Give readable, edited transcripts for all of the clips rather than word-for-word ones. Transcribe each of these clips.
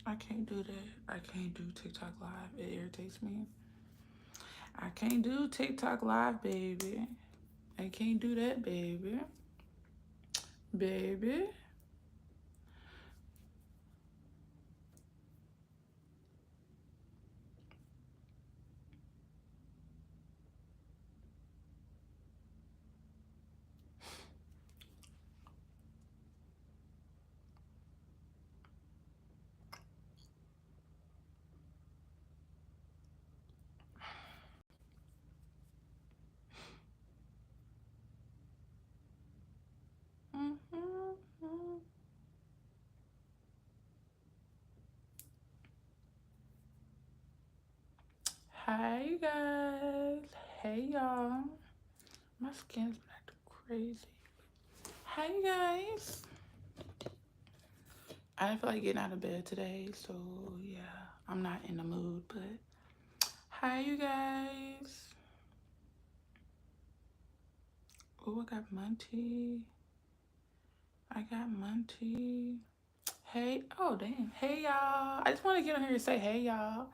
I can't do that. I can't do TikTok live. It irritates me. I can't do TikTok live, baby. I can't do that, baby. Baby. Mm-hmm. Hi, you guys. Hey, y'all. My skin's been acting crazy. Hi, you guys. I didn't feel like getting out of bed today, so yeah, I'm not in the mood, but hi, you guys. Oh, I got Monty. I got Monty. Hey, oh, damn. Hey, y'all. I just want to get on here and say, hey, y'all.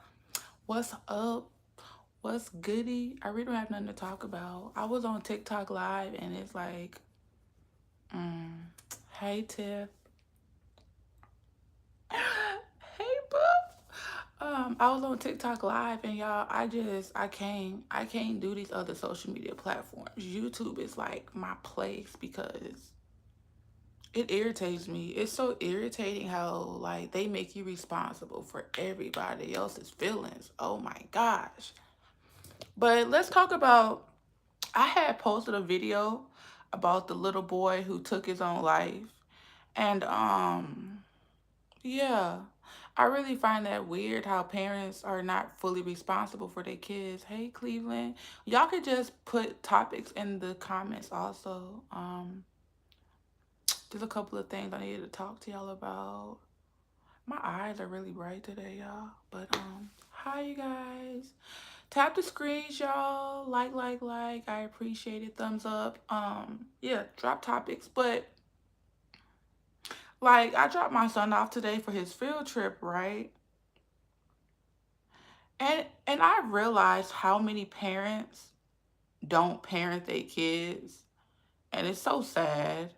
What's up? What's goody? I really don't have nothing to talk about. I was on TikTok live and it's like, mm, hey, Tiff. Hey, boo. I was on TikTok live and y'all, I can't do these other social media platforms. YouTube is like my place because it irritates me. It's so irritating how like they make you responsible for everybody else's feelings. Oh my gosh. But let's talk about, I had posted a video about the little boy who took his own life. And yeah, I really find that weird how parents are not fully responsible for their kids. Hey Cleveland, y'all could just put topics in the comments also. There's a couple of things I needed to talk to y'all about. My eyes are really bright today, y'all. But hi you guys. Tap the screens, y'all. Like. I appreciate it. Thumbs up. Yeah, drop topics. But like I dropped my son off today for his field trip, right? And I realized how many parents don't parent their kids. And it's so sad.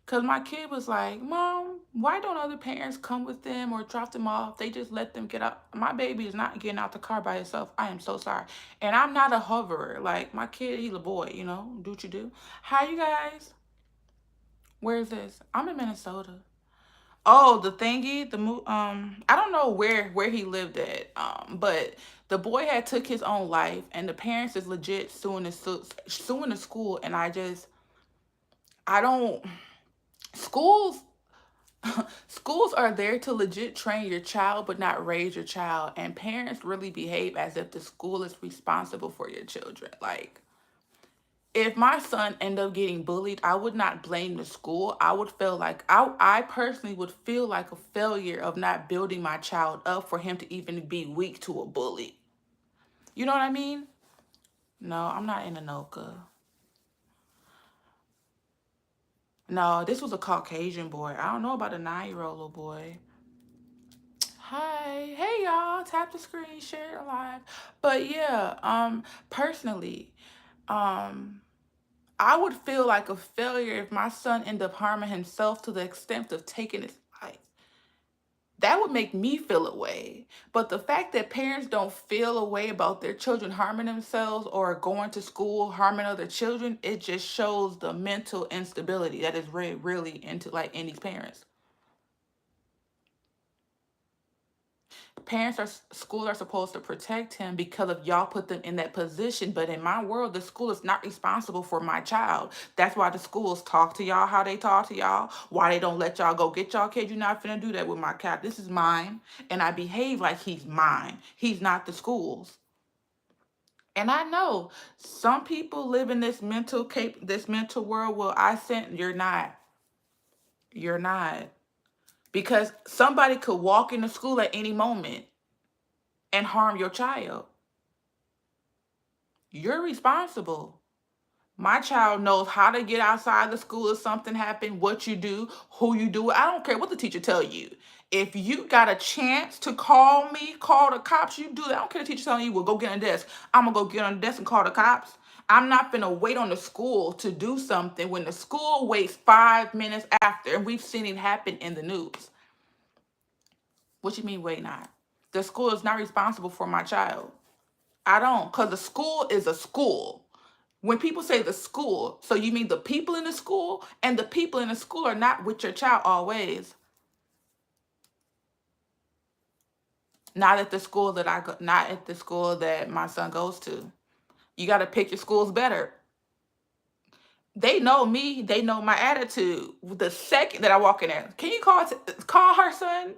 Cause my kid was like, Mom, why don't other parents come with them or drop them off? They just let them get out. My baby is not getting out the car by himself. I am so sorry. And I'm not a hoverer. Like my kid, he's a boy, you know, do what you do. Hi you guys. Where is this? I'm in Minnesota. Oh, the thingy, I don't know where he lived at. But the boy had took his own life and the parents is legit suing the school and I don't schools schools are there to legit train your child but not raise your child, and parents really behave as if the school is responsible for your children. Like if my son ended up getting bullied, I would not blame the school. I would feel like I personally would feel like a failure of not building my child up for him to even be weak to a bully. You know what I mean? No, I'm not in Anoka. No, this was a Caucasian boy. I don't know about a 9-year-old little boy. Hi, hey y'all, tap the screen, share it live. But yeah, personally, um, I would feel like a failure if my son ended up harming himself to the extent of taking his life. That would make me feel a way. But the fact that parents don't feel a way about their children harming themselves or going to school harming other children, it just shows the mental instability that is really into like in these parents. Parents are schools are supposed to protect him because of y'all put them in that position, but in my world the school is not responsible for my child. That's why the schools talk to y'all how they talk to y'all, why they don't let y'all go get y'all kid. You're not finna do that with my cat. This is mine and I behave like he's mine. He's not the school's. And I know some people live in this mental world. Well, I sent you're not because somebody could walk into school at any moment and harm your child. You're responsible. My child knows how to get outside the school if something happened, what you do, who you do. I don't care what the teacher tell you. If you got a chance to call me, call the cops, you do that. I don't care if the teacher's telling you, well, go get on the desk. I'm going to go get on the desk and call the cops. I'm not going to wait on the school to do something when the school waits 5 minutes after. And we've seen it happen in the news. What you mean, wait not? The school is not responsible for my child. I don't, because the school is a school. When people say the school, so you mean the people in the school, and the people in the school are not with your child always. Not at the school that I go, not at the school that my son goes to. You got to pick your schools better. They know me. They know my attitude. The second that I walk in there, can you call her son?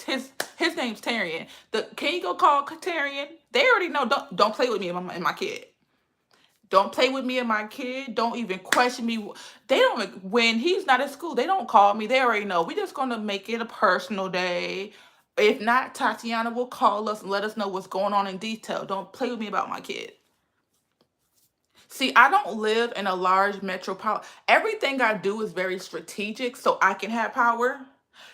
His name's Tarian. Can you go call Tarian? They already know. Don't play with me and my kid. Don't play with me and my kid. Don't even question me. They don't. When he's not at school, they don't call me. They already know. We're just gonna make it a personal day. If not, Tatiana will call us and let us know what's going on in detail. Don't play with me about my kid. See, I don't live in a large metropolitan. Everything I do is very strategic so I can have power.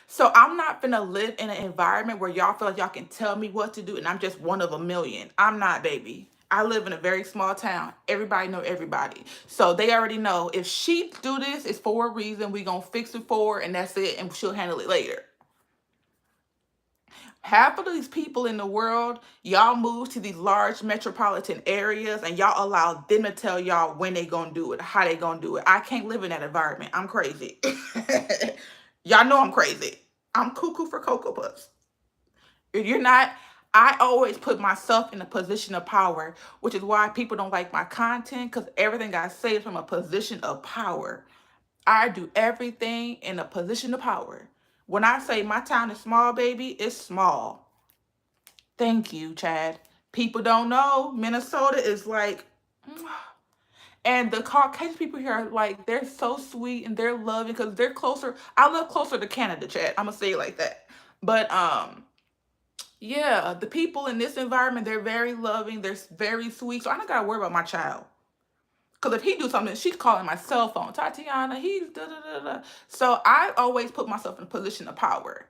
So I'm not gonna live in an environment where y'all feel like y'all can tell me what to do and I'm just one of a million. I'm not, baby. I live in a very small town. Everybody know everybody. So they already know if she do this, it's for a reason. We gonna fix it for her and that's it, and she'll handle it later. Half of these people in the world, y'all move to these large metropolitan areas and y'all allow them to tell y'all when they gonna do it, how they gonna do it. I can't live in that environment. I'm crazy. Y'all know I'm crazy. I'm cuckoo for Cocoa Puffs. If you're not, I always put myself in a position of power, which is why people don't like my content, because everything I say is from a position of power. I do everything in a position of power. When I say my town is small, baby, it's small. Thank you, Chad. People don't know Minnesota is like, and the Caucasian people here are like, they're so sweet and they're loving because they're closer. I live closer to Canada, Chad. I'm gonna say it like that. But yeah, the people in this environment, they're very loving. They're very sweet. So I don't gotta worry about my child. Because if he do something, she's calling my cell phone. Tatiana, he's da da da da. So I always put myself in a position of power.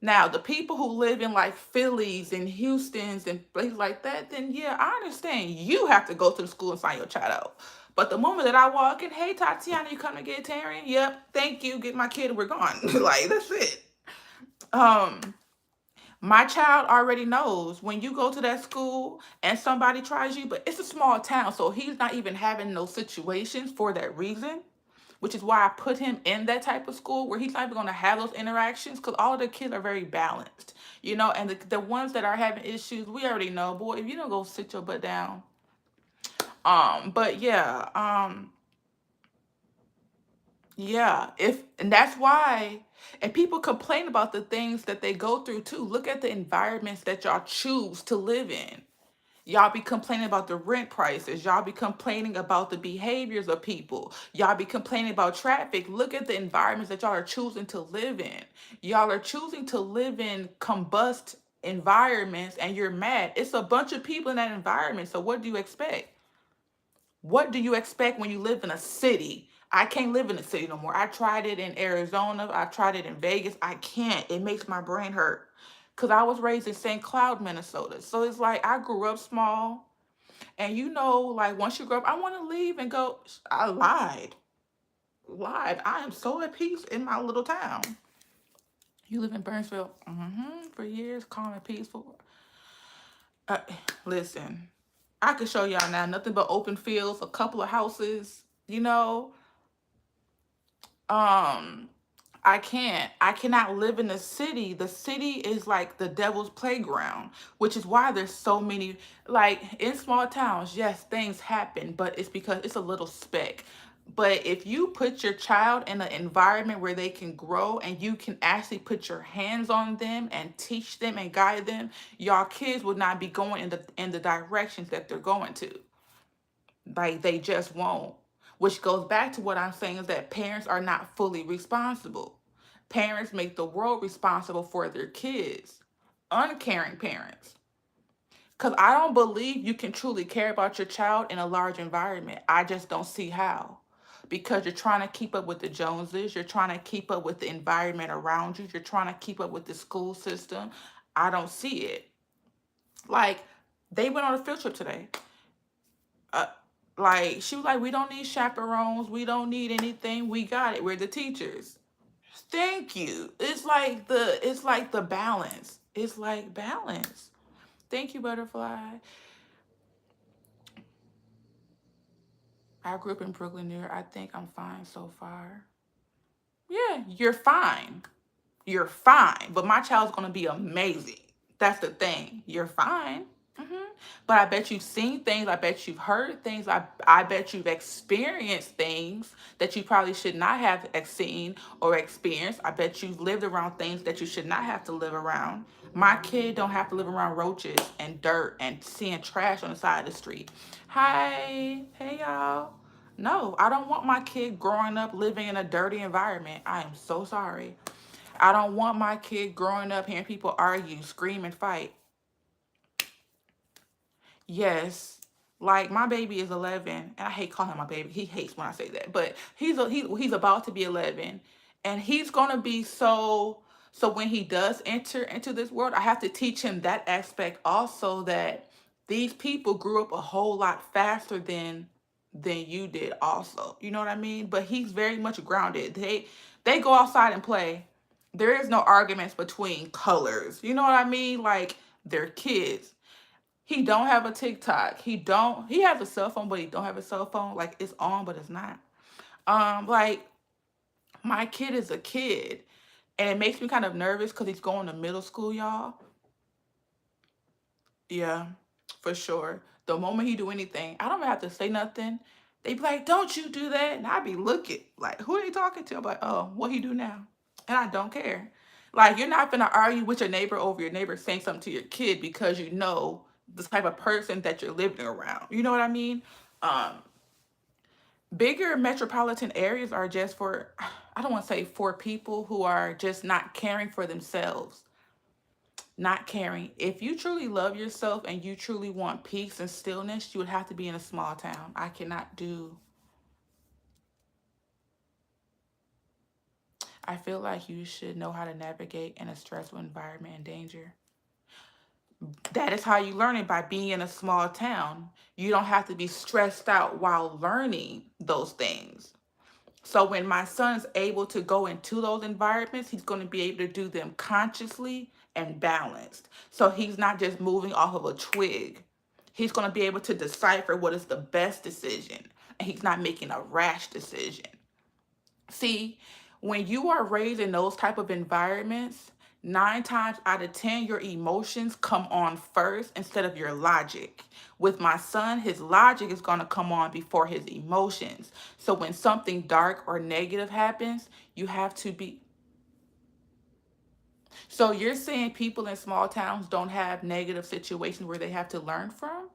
Now, the people who live in like Phillies and Houston's and places like that, then yeah, I understand. You have to go to the school and sign your child out. But the moment that I walk in, hey Tatiana, you come to get Taryn? Yep, thank you. Get my kid, we're gone. Like that's it. Um, my child already knows when you go to that school and somebody tries you, but it's a small town, so he's not even having those situations for that reason, which is why I put him in that type of school where he's not even going to have those interactions because all of the kids are very balanced, and the ones that are having issues, we already know, boy, if you don't go sit your butt down. But yeah, yeah, if and that's why, and people complain about the things that they go through too. Look at the environments that y'all choose to live in. Y'all be complaining about the rent prices. Y'all be complaining about the behaviors of people. Y'all be complaining about traffic. Look at the environments that y'all are choosing to live in. Y'all are choosing to live in combust environments and you're mad. It's a bunch of people in that environment. So what do you expect? What do you expect when you live in a city? I can't live in a city no more. I tried it in Arizona. I tried it in Vegas. I can't. It makes my brain hurt. Because I was raised in St. Cloud, Minnesota. So it's like I grew up small. And like once you grow up, I want to leave and go. I lied. Lied. I am so at peace in my little town. You live in Burnsville for years, calm and peaceful. Uh, Listen, I could show y'all now nothing but open fields, a couple of houses, um I cannot live in the city. The city is like the devil's playground, which is why there's so many, like in small towns, yes, things happen, but it's because it's a little speck. But if you put your child in an environment where they can grow and you can actually put your hands on them and teach them and guide them, your kids would not be going in the directions that they're going to. Like they just won't. Which goes back to what I'm saying is that parents are not fully responsible. Parents make the world responsible for their kids. Uncaring parents. Because I don't believe you can truly care about your child in a large environment. I just don't see how. because you're trying to keep up with the Joneses, you're trying to keep up with the environment around you, you're trying to keep up with the school system. I don't see it. Like, they went on a field trip today. Uh, like, she was like, we don't need chaperones, we don't need anything, we got it. We're the teachers. Thank you. It's like the balance. It's like balance. Thank you, Butterfly. I grew up in Brooklyn, New York. I think I'm fine so far. Yeah, you're fine. You're fine. But my child's gonna be amazing. That's the thing. You're fine. hmm But I bet you've seen things. I bet you've heard things. I bet you've experienced things that you probably should not have seen or experienced. I bet you've lived around things that you should not have to live around. My kid don't have to live around roaches and dirt and seeing trash on the side of the street. Hi, hey y'all. No, I don't want my kid growing up living in a dirty environment. I am so sorry. I don't want my kid growing up hearing people argue, scream, and fight. Yes. Like, my baby is 11, and I hate calling him my baby. He hates when I say that, but he's about to be 11, and he's gonna be so when he does enter into this world, I have to teach him that aspect also, that these people grew up a whole lot faster than you did also. You know what I mean? But he's very much grounded. They go outside and play. There is no arguments between colors. You know what I mean? Like, they're kids. He don't have a TikTok. He has a cell phone, but he don't have a cell phone. Like, it's on, but it's not. Like, my kid is a kid. And it makes me kind of nervous because he's going to middle school, y'all. Yeah, for sure. The moment he do anything, I don't have to say nothing. They be like, "Don't you do that?" And I be looking like, "Who are they talking to?" I'm like, "Oh, what he do now?" And I don't care. Like, you're not gonna argue with your neighbor over your neighbor saying something to your kid because you know the type of person that you're living around. You know what I mean? Um, Bigger metropolitan areas are just for, I don't want to say for people who are just not caring for themselves, not caring. If you truly love yourself and you truly want peace and stillness, you would have to be in a small town. I cannot do. I feel like you should know how to navigate in a stressful environment and danger. That is how you learn it, by being in a small town. You don't have to be stressed out while learning those things. So when my son's able to go into those environments, he's going to be able to do them consciously and balanced. So he's not just moving off of a twig. He's going to be able to decipher what is the best decision, and he's not making a rash decision. See, when you are raised in those type of environments, 9 times out of 10, your emotions come on first instead of your logic. With my son, his logic is going to come on before his emotions. So when something dark or negative happens, you have to be. So you're saying people in small towns don't have negative situations where they have to learn from?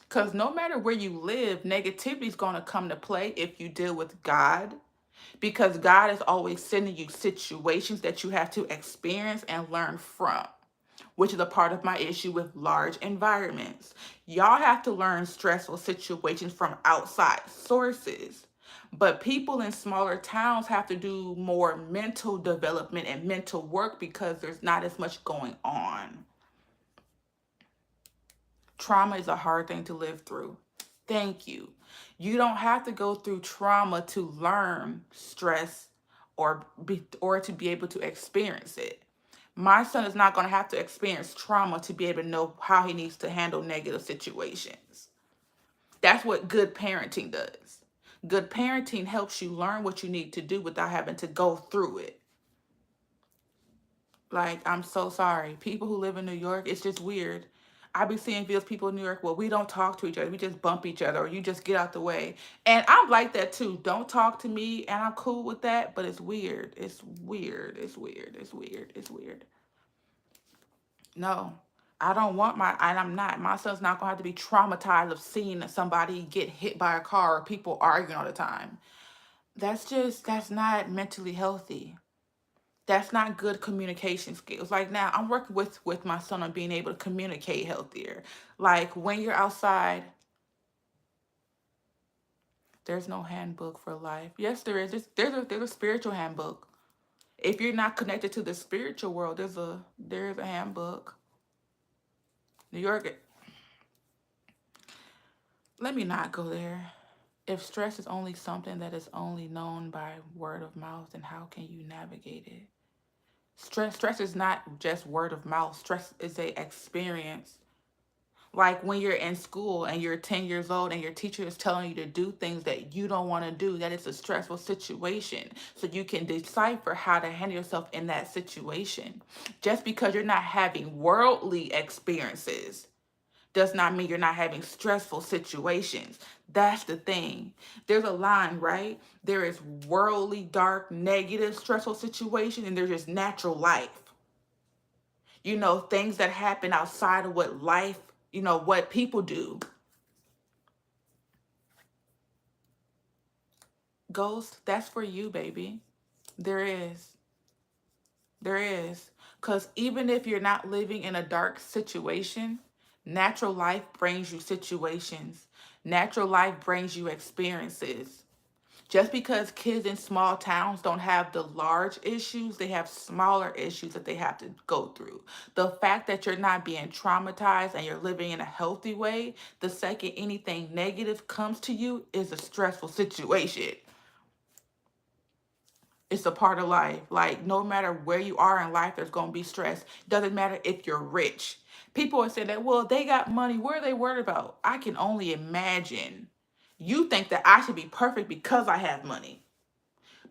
Because no matter where you live, negativity is going to come to play if you deal with God, because God is always sending you situations that you have to experience and learn from, which is a part of my issue with large environments. Y'all have to learn stressful situations from outside sources. But people in smaller towns have to do more mental development and mental work because there's not as much going on. Trauma is a hard thing to live through. Thank you. You don't have to go through trauma to learn stress or to be able to experience it. My son is not going to have to experience trauma to be able to know how he needs to handle negative situations. That's what good parenting does. Good parenting helps you learn what you need to do without having to go through it. Like, I'm so sorry. People who live in New York, it's just weird. I be seeing videos, people in New York, well, we don't talk to each other. We just bump each other, or you just get out the way. And I'm like that too. Don't talk to me, and I'm cool with that, but it's weird. It's weird. It's weird. It's weird. It's weird. No, I don't want and I'm not. My son's not going to have to be traumatized of seeing somebody get hit by a car or people arguing all the time. That's not mentally healthy. That's not good communication skills. Like, now I'm working with my son on being able to communicate healthier. Like, when you're outside, There's no handbook for life. Yes, there is. There's a spiritual handbook. If you're not connected to the spiritual world, there's a handbook. New York. Let me not go there. If stress is only something that is only known by word of mouth, then how can you navigate it? Stress is not just word of mouth. Stress is a experience. Like when you're in school and you're 10 years old and your teacher is telling you to do things that you don't want to do, that is a stressful situation. So you can decipher how to handle yourself in that situation. Just because you're not having worldly experiences does not mean you're not having stressful situations. That's the thing. There's a line, right? There is worldly, dark, negative, stressful situation, and there's just natural life. Things that happen outside of what life, what people do. Ghost, that's for you, baby. There is. There is. Because even if you're not living in a dark situation, natural life brings you situations. Natural life brings you experiences. Just because kids in small towns don't have the large issues, they have smaller issues that they have to go through. The fact that you're not being traumatized and you're living in a healthy way, the second anything negative comes to you is a stressful situation. It's a part of life. Like, no matter where you are in life, there's going to be stress. Doesn't matter if you're rich. People are saying that, well, they got money. What are they worried about? I can only imagine. You think that I should be perfect because I have money.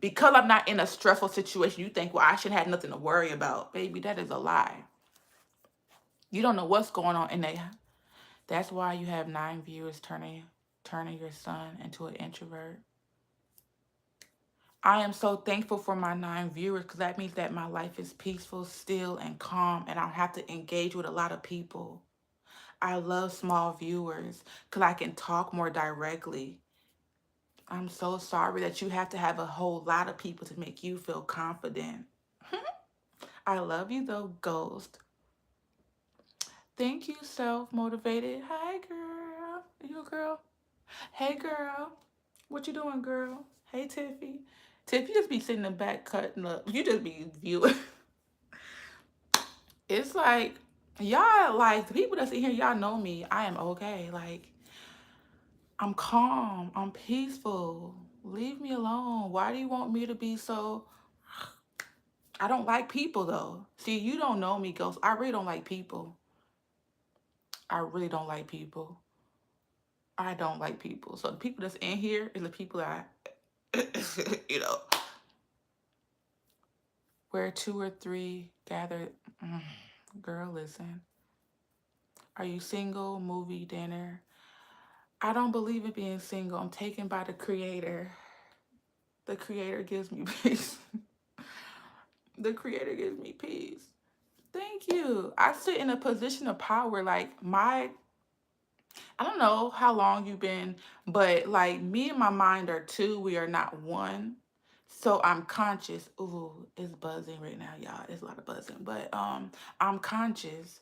Because I'm not in a stressful situation, you think, well, I should have nothing to worry about. Baby, that is a lie. You don't know what's going on in there. That's why you have 9 viewers turning your son into an introvert. I am so thankful for my 9 viewers because that means that my life is peaceful, still, and calm, and I don't have to engage with a lot of people. I love small viewers because I can talk more directly. I'm so sorry that you have to have a whole lot of people to make you feel confident. I love you though, Ghost. Thank you, self-motivated. Hi, girl. You a girl? Hey, girl. What you doing, girl? Hey, Tiffy. Tiff, you just be sitting in the back cutting up. You just be viewing. It's like, y'all, like, the people that's in here, y'all know me. I am okay. Like, I'm calm. I'm peaceful. Leave me alone. Why do you want me to be so... I don't like people, though. See, you don't know me, Ghost. I really don't like people. I really don't like people. I don't like people. So the people that's in here is the people that I, you know, where 2 or 3 gather. Girl, listen. Are you single? Movie, dinner. I don't believe in being single. I'm taken by the creator. The creator gives me peace. The creator gives me peace. Thank you. I sit in a position of power. Like I don't know how long you've been, but like me and my mind are two. We are not one. So I'm conscious. Ooh, it's buzzing right now, y'all. There's a lot of buzzing, but I'm conscious.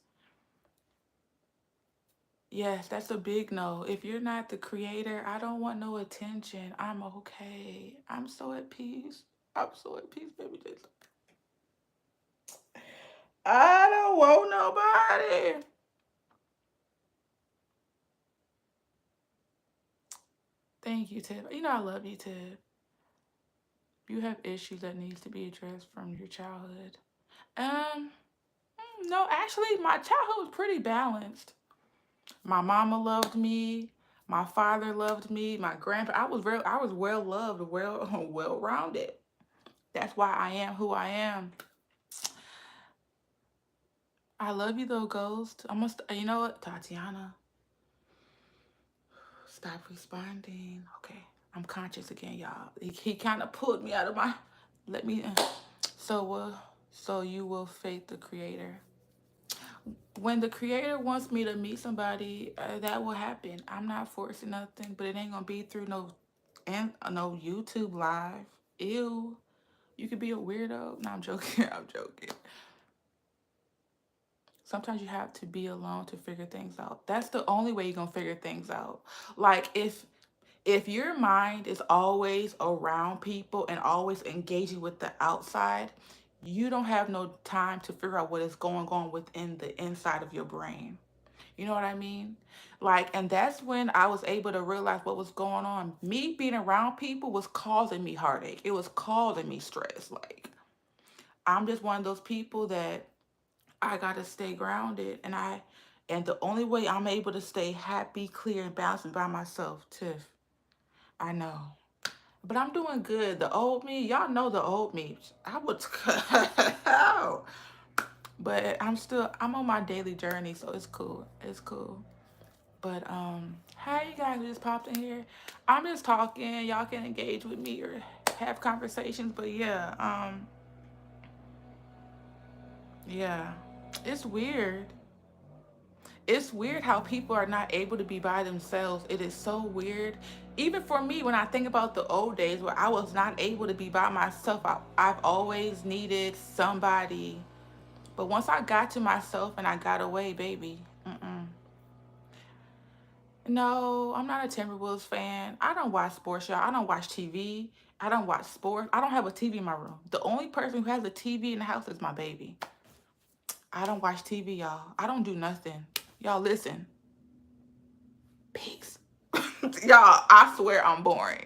Yes, that's a big no. If you're not the creator, I don't want no attention. I'm okay. I'm so at peace. I'm so at peace, baby. Just I don't want nobody. Thank you, Tiff. You know I love you, Tiff. You have issues that needs to be addressed from your childhood. Um, no, actually, my childhood was pretty balanced. My mama loved me. My father loved me. My grandpa. I was well loved, well rounded. That's why I am who I am. I love you though, Ghost. I must. You know what, Tatiana? Stop responding. Okay, I'm conscious again, y'all. He kind of pulled me out of my. Let me. So so you will faith the creator. When the creator wants me to meet somebody, that will happen. I'm not forcing nothing, but it ain't gonna be through no YouTube live. Ew. You could be a weirdo. No, I'm joking. I'm joking. Sometimes you have to be alone to figure things out. That's the only way you're gonna figure things out. Like If your mind is always around people and always engaging with the outside, you don't have no time to figure out what is going on within the inside of your brain. You know what I mean? Like, and that's when I was able to realize what was going on. Me being around people was causing me heartache. It was causing me stress. Like, I'm just one of those people that I gotta stay grounded, and the only way I'm able to stay happy, clear, and balanced is by myself, Tiff. I know. But I'm doing good. The old me, y'all know the old me. I would but I'm on my daily journey, so it's cool. It's cool. But hi you guys who just popped in here. I'm just talking. Y'all can engage with me or have conversations. But yeah, yeah. It's weird. It's weird how people are not able to be by themselves. It is so weird. Even for me, when I think about the old days where I was not able to be by myself, I've always needed somebody. But once I got to myself and I got away, baby, no, I'm not a Timberwolves fan. I don't watch sports, y'all. I don't watch TV. I don't watch sports. I don't have a TV in my room. The only person who has a TV in the house is my baby. I don't watch TV, y'all. I don't do nothing. Y'all, listen. Peace. Y'all, I swear I'm boring.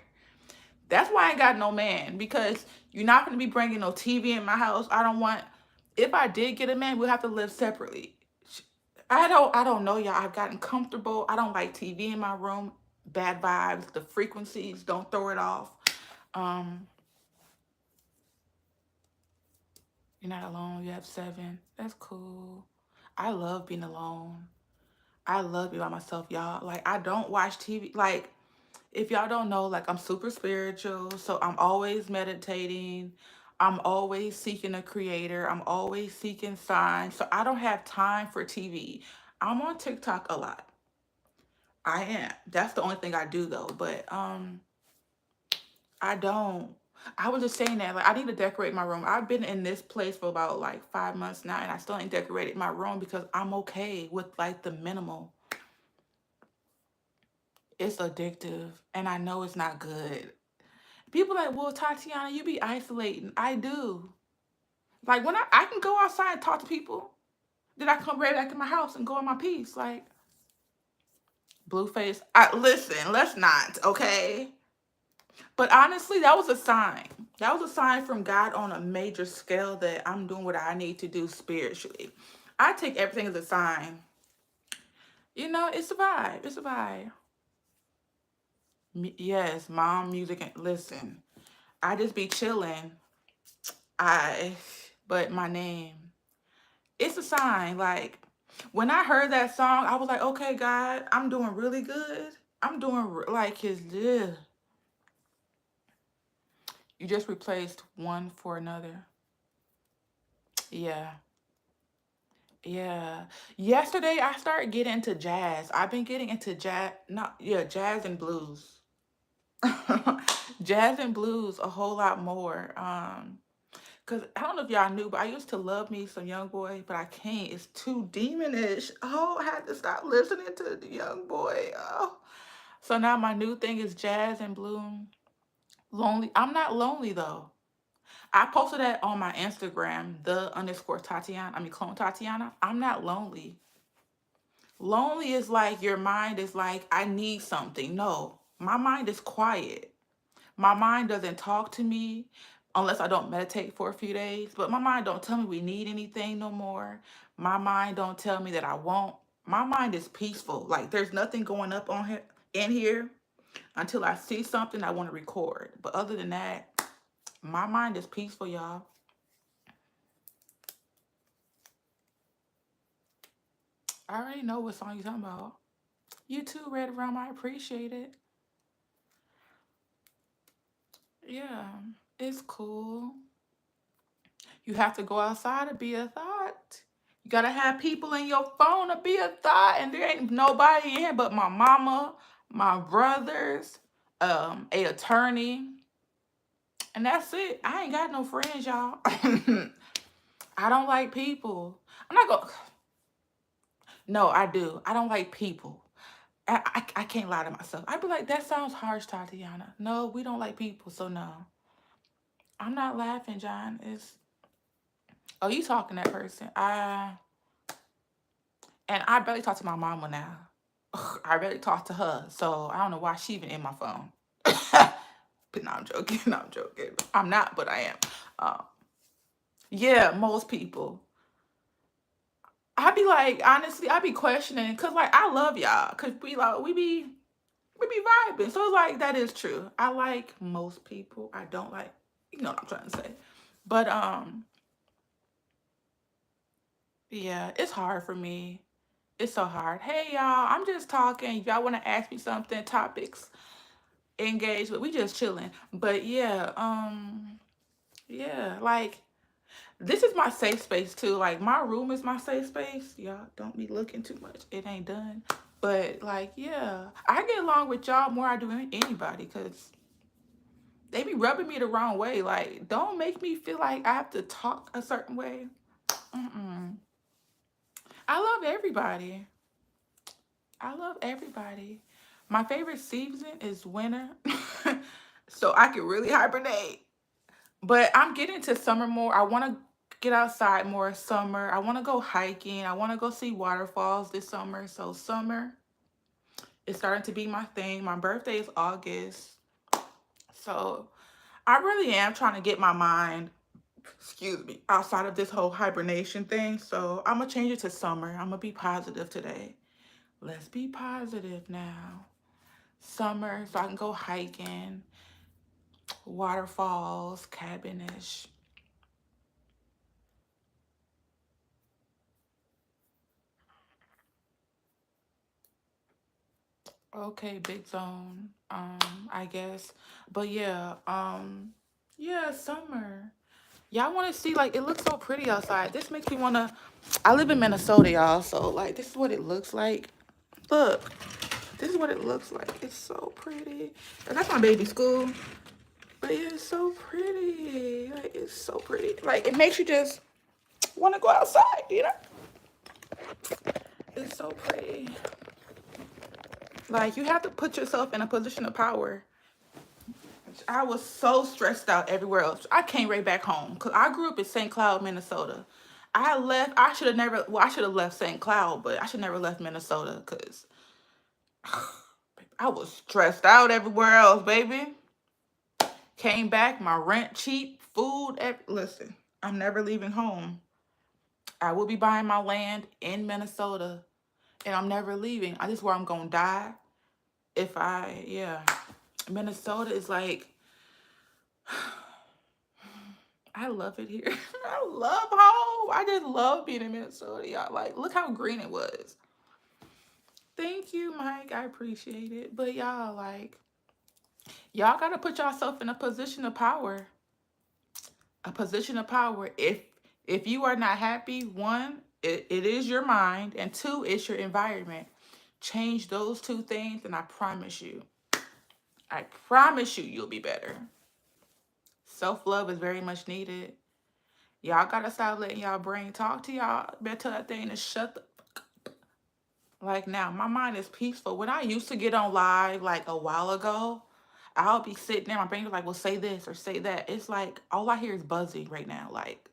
That's why I ain't got no man, because you're not going to be bringing no TV in my house. I don't want, if I did get a man, we'll have to live separately. I don't know, y'all. I've gotten comfortable. I don't like TV in my room. Bad vibes, the frequencies, don't throw it off. Um, you're not alone. You have 7. That's cool. I love being alone. I love being by myself, y'all. Like, I don't watch TV. Like, if y'all don't know, like, I'm super spiritual, so I'm always meditating. I'm always seeking a creator. I'm always seeking signs. So I don't have time for TV. I'm on TikTok a lot. I am. That's the only thing I do though. But I don't. I was just saying that, like, I need to decorate my room. I've been in this place for about like 5 months now, and I still ain't decorated my room because I'm okay with like the minimal. It's addictive, and I know it's not good. People like, well, Tatiana, you be isolating. I do. Like, when I can go outside and talk to people, then I come right back in my house and go in my peace. Like, Blueface. Listen, let's not, okay? But honestly, that was a sign. That was a sign from God on a major scale that I'm doing what I need to do spiritually. I take everything as a sign. You know, it's a vibe. It's a vibe. Yes, mom, music, and listen. I just be chilling. I, but my name. It's a sign. Like, when I heard that song, I was like, okay, God, I'm doing really good. I'm doing like his. Ugh. You just replaced one for another. Yeah. Yeah. Yesterday I started getting into jazz. I've been getting into jazz, not yeah, jazz and blues. Jazz and blues a whole lot more. Cause I don't know if y'all knew, but I used to love me some young boy, but I can't. It's too demonish. Oh, I had to stop listening to the young boy. Oh. So now my new thing is jazz and blues. Lonely. I'm not lonely though. I posted that on my Instagram, the underscore Tatiana. I mean clone Tatiana. I'm not lonely. Lonely is like your mind is like, I need something. No, my mind is quiet. My mind doesn't talk to me unless I don't meditate for a few days. But my mind don't tell me we need anything no more. My mind don't tell me that I won't. My mind is peaceful. Like, there's nothing going up on here in here until I see something I want to record. But other than that, my mind is peaceful, y'all. I already know what song you're talking about. You too, Red Rum. I appreciate it. Yeah, it's cool. You have to go outside to be a thought. You gotta have people in your phone to be a thought, and there ain't nobody in here but my mama, my brothers, a attorney, and that's it. I ain't got no friends, y'all. I don't like people. I'm not gonna. No, I do. I don't like people. I can't lie to myself. I'd be like, that sounds harsh, Tatiana. No, we don't like people, so no. I'm not laughing, John. It's, oh, you talking to that person. And I barely talk to my mama now. Ugh, I barely talk to her, so I don't know why she even in my phone. But no, I'm joking. No, I'm joking. I'm not, but I am. Um, yeah, most people. I be like, honestly, I be questioning, cause like I love y'all, cause we be vibing. So it's like that is true. I like most people. I don't like, you know what I'm trying to say. But yeah, it's hard for me. It's so hard. Hey y'all, I'm just talking. If y'all want to ask me something, topics, engage, but we just chilling. But yeah, yeah, like this is my safe space too. Like my room is my safe space. Y'all don't be looking too much. It ain't done. But like, yeah, I get along with y'all more I do anybody, because they be rubbing me the wrong way. Like, don't make me feel like I have to talk a certain way. Mm-mm. I love everybody. I love everybody. My favorite season is winter, so I can really hibernate. But I'm getting to summer more. I want to get outside more summer. I want to go hiking. I want to go see waterfalls this summer. So summer is starting to be my thing. My birthday is August. So I really am trying to get my mind, excuse me, outside of this whole hibernation thing. So I'm going to change it to summer. I'm going to be positive today. Let's be positive now. Summer, so I can go hiking, waterfalls, cabinish. Okay, big zone. I guess. But yeah, yeah, summer. Y'all want to see, like, it looks so pretty outside. This makes me want to, I live in Minnesota, y'all, so like this is what it looks like. Look, this is what it looks like. It's so pretty. And that's my baby school. But yeah, it's so pretty. Like, it's so pretty. Like, it makes you just want to go outside, you know? It's so pretty. Like, you have to put yourself in a position of power. I was so stressed out everywhere else. I came right back home because I grew up in St. Cloud, Minnesota. I left. I should have never. Well, I should have left St. Cloud, but I should never left Minnesota because I was stressed out everywhere else, baby. Came back, my rent cheap, food. Listen, I'm never leaving home. I will be buying my land in Minnesota, and I'm never leaving. This is where I'm gonna die. If I, yeah, Minnesota is like, I love it here. I love home. I just love being in Minnesota, y'all. Like, look how green it was. Thank you, Mike. I appreciate it. But y'all, like, y'all gotta put yourself in a position of power. A position of power. If you are not happy, one, it is your mind, and two, it's your environment. Change those two things, and I promise you, you'll be better. Self-love is very much needed. Y'all gotta stop letting y'all brain talk to y'all. Better tell that thing to shut the fuck up. Like now, my mind is peaceful. When I used to get on live like a while ago, I'll be sitting there, my brain is like, well, say this or say that. It's like all I hear is buzzing right now. Like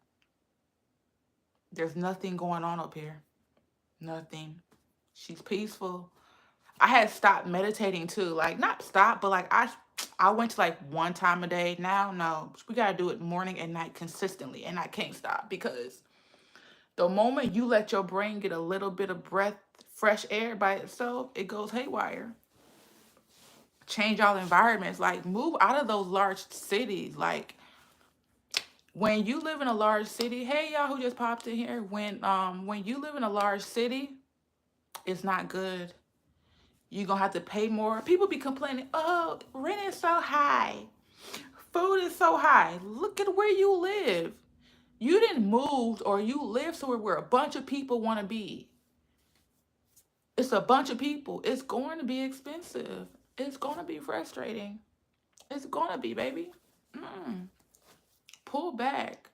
there's nothing going on up here. Nothing. She's peaceful. I had stopped meditating too. Like not stop, but like I went to like one time a day. Now no. We gotta do it morning and night consistently. And I can't stop because the moment you let your brain get a little bit of breath, fresh air by itself, it goes haywire. Change all environments. Like move out of those large cities. Like when you live in a large city, hey y'all who just popped in here, when you live in a large city, it's not good. You're gonna have to pay more. People be complaining, oh, rent is so high. Food is so high. Look at where you live. You didn't move or you live somewhere where a bunch of people want to be. It's a bunch of people. It's going to be expensive. It's going to be frustrating. It's going to be, baby. Mm. Pull back.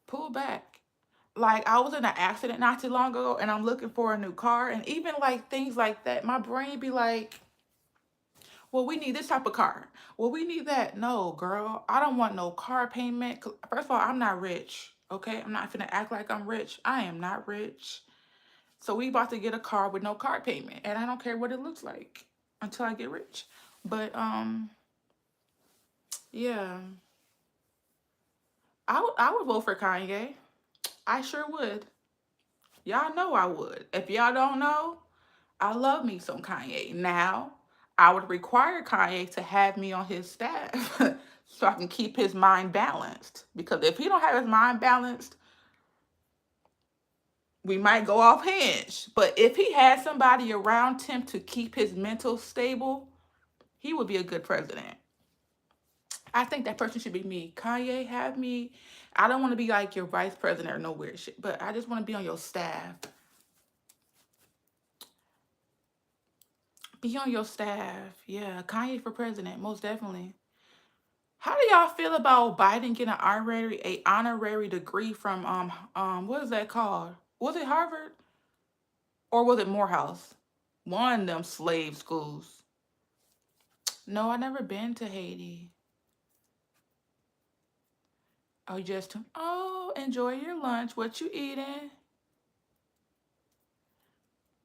Pull back. Like I was in an accident not too long ago and I'm looking for a new car, and even like things like that, my brain be like, well, we need this type of car. Well, we need that. No, girl, I don't want no car payment. 'Cause first of all, I'm not rich. Okay, I'm not finna act like I'm rich. I am not rich. So we about to get a car with no car payment, and I don't care what it looks like until I get rich. But yeah, I would vote for Kanye. I sure would. Y'all know I would. If y'all don't know, I love me some Kanye. Now, I would require Kanye to have me on his staff so I can keep his mind balanced. Because if he don't have his mind balanced, we might go off hinge. But if he had somebody around him to keep his mental stable, he would be a good president. I think that person should be me. Kanye, have me. I don't want to be like your vice president or no weird shit, but I just want to be on your staff. Be on your staff. Yeah, Kanye for president, most definitely. How do y'all feel about Biden getting an honorary degree from what is that called? Was it Harvard or was it Morehouse? One of them slave schools. No, I never been to Haiti. Oh, just enjoy your lunch. What you eating?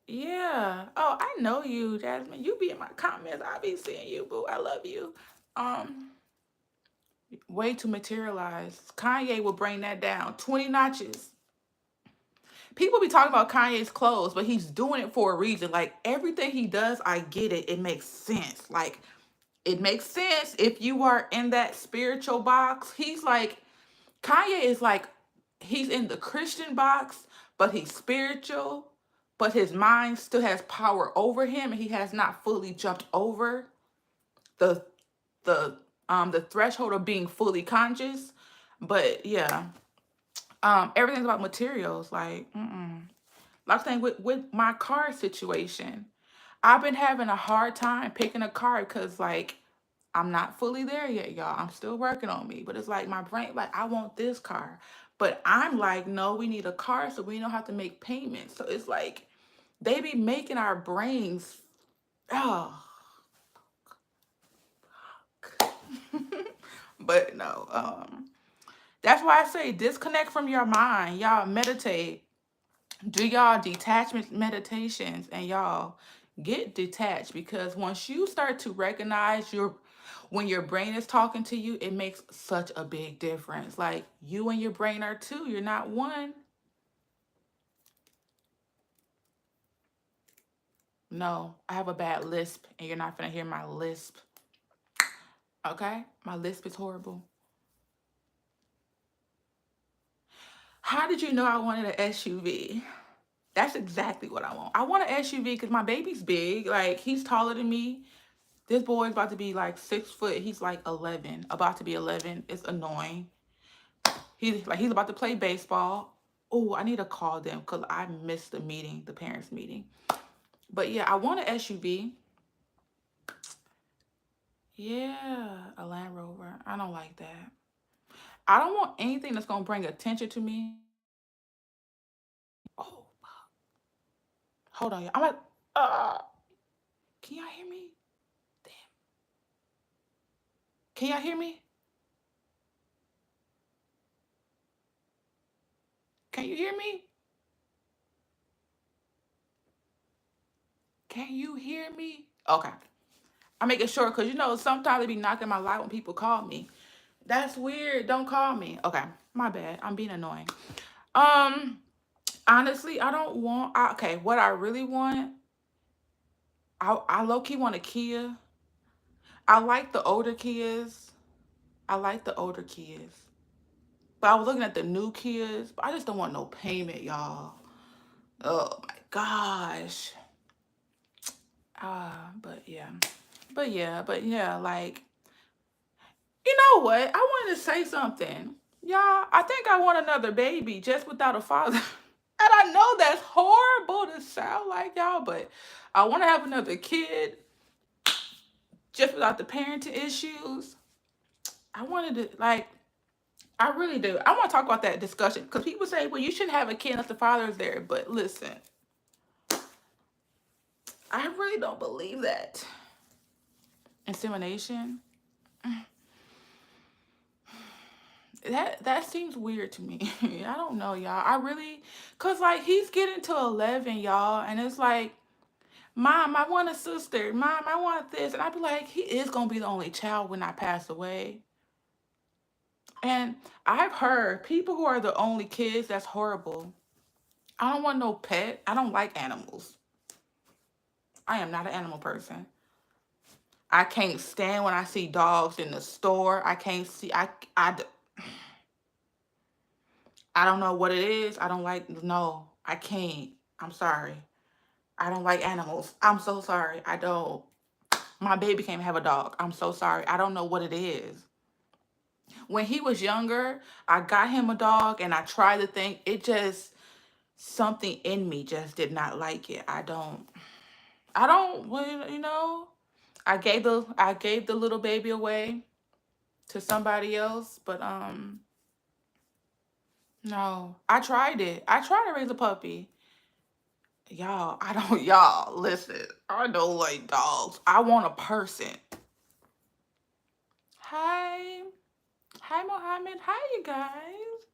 Yeah. Oh, I know you, Jasmine. You be in my comments. I be seeing you, boo. I love you. Um, way to materialize. Kanye will bring that down 20 notches. People be talking about Kanye's clothes, but he's doing it for a reason. Like everything he does, I get it. It makes sense. Like it makes sense if you are in that spiritual box. He's like Kanye is like he's in the Christian box, but he's spiritual, but his mind still has power over him and he has not fully jumped over the the threshold of being fully conscious. But yeah, everything's about materials. Like, like I'm saying with my car situation, I've been having a hard time picking a car because like I'm not fully there yet, y'all. I'm still working on me. But it's like my brain, like, I want this car. But I'm like, no, we need a car so we don't have to make payments. So it's like they be making our brains, oh. But no, that's why I say disconnect from your mind. Y'all meditate. Do y'all detachment meditations and y'all get detached because once you start to recognize your when your brain is talking to you, it makes such a big difference. Like you and your brain are two, you're not one. No, I have a bad lisp and you're not gonna hear my lisp. Okay? My lisp is horrible. How did you know I wanted an SUV? That's exactly what I want. I want an SUV because my baby's big. Like he's taller than me. This boy's about to be like 6 foot. He's like 11, about to be 11. It's annoying. He's about to play baseball. Oh, I need to call them because I missed the meeting, the parents' meeting. But yeah, I want an SUV. Yeah, a Land Rover. I don't like that. I don't want anything that's gonna bring attention to me. Oh, hold on, y'all. I'm like, can y'all hear me? Damn. Can y'all hear me? Can you hear me? Can you hear me? Okay. I'm making sure because you know sometimes they be knocking my light when people call me. That's weird. Don't call me. Okay, my bad. I'm being annoying. Um, honestly, I don't want. Okay, what I really want, I low key want a Kia. I like the older Kias. I like the older Kias. But I was looking at the new Kias. But I just don't want no payment, y'all. Oh my gosh. But yeah. But yeah, like, you know what? I wanted to say something. Y'all, I think I want another baby just without a father. And I know that's horrible to sound like y'all, but I want to have another kid just without the parenting issues. I wanted to, like, I really do. I want to talk about that discussion because people say, well, you shouldn't have a kid unless the father is there. But listen, I really don't believe that. Insemination? That seems weird to me. I don't know, y'all. I really, cause like he's getting to 11, y'all, and it's like, Mom, I want a sister. Mom, I want this, and I'd be like, he is gonna be the only child when I pass away. And I've heard people who are the only kids. That's horrible. I don't want no pet. I don't like animals. I am not an animal person. I can't stand when I see dogs in the store. I can't see. I don't know what it is. I don't like. No, I can't. I'm sorry. I don't like animals. I'm so sorry. I don't. My baby can't have a dog. I'm so sorry. I don't know what it is. When he was younger, I got him a dog and I tried to think. It just, something in me just did not like it. Well, I gave the little baby away to somebody else, but no. I tried it. I tried to raise a puppy. Y'all, listen. I don't like dogs. I want a person. Hi. Hi, Mohammed. Hi, you guys.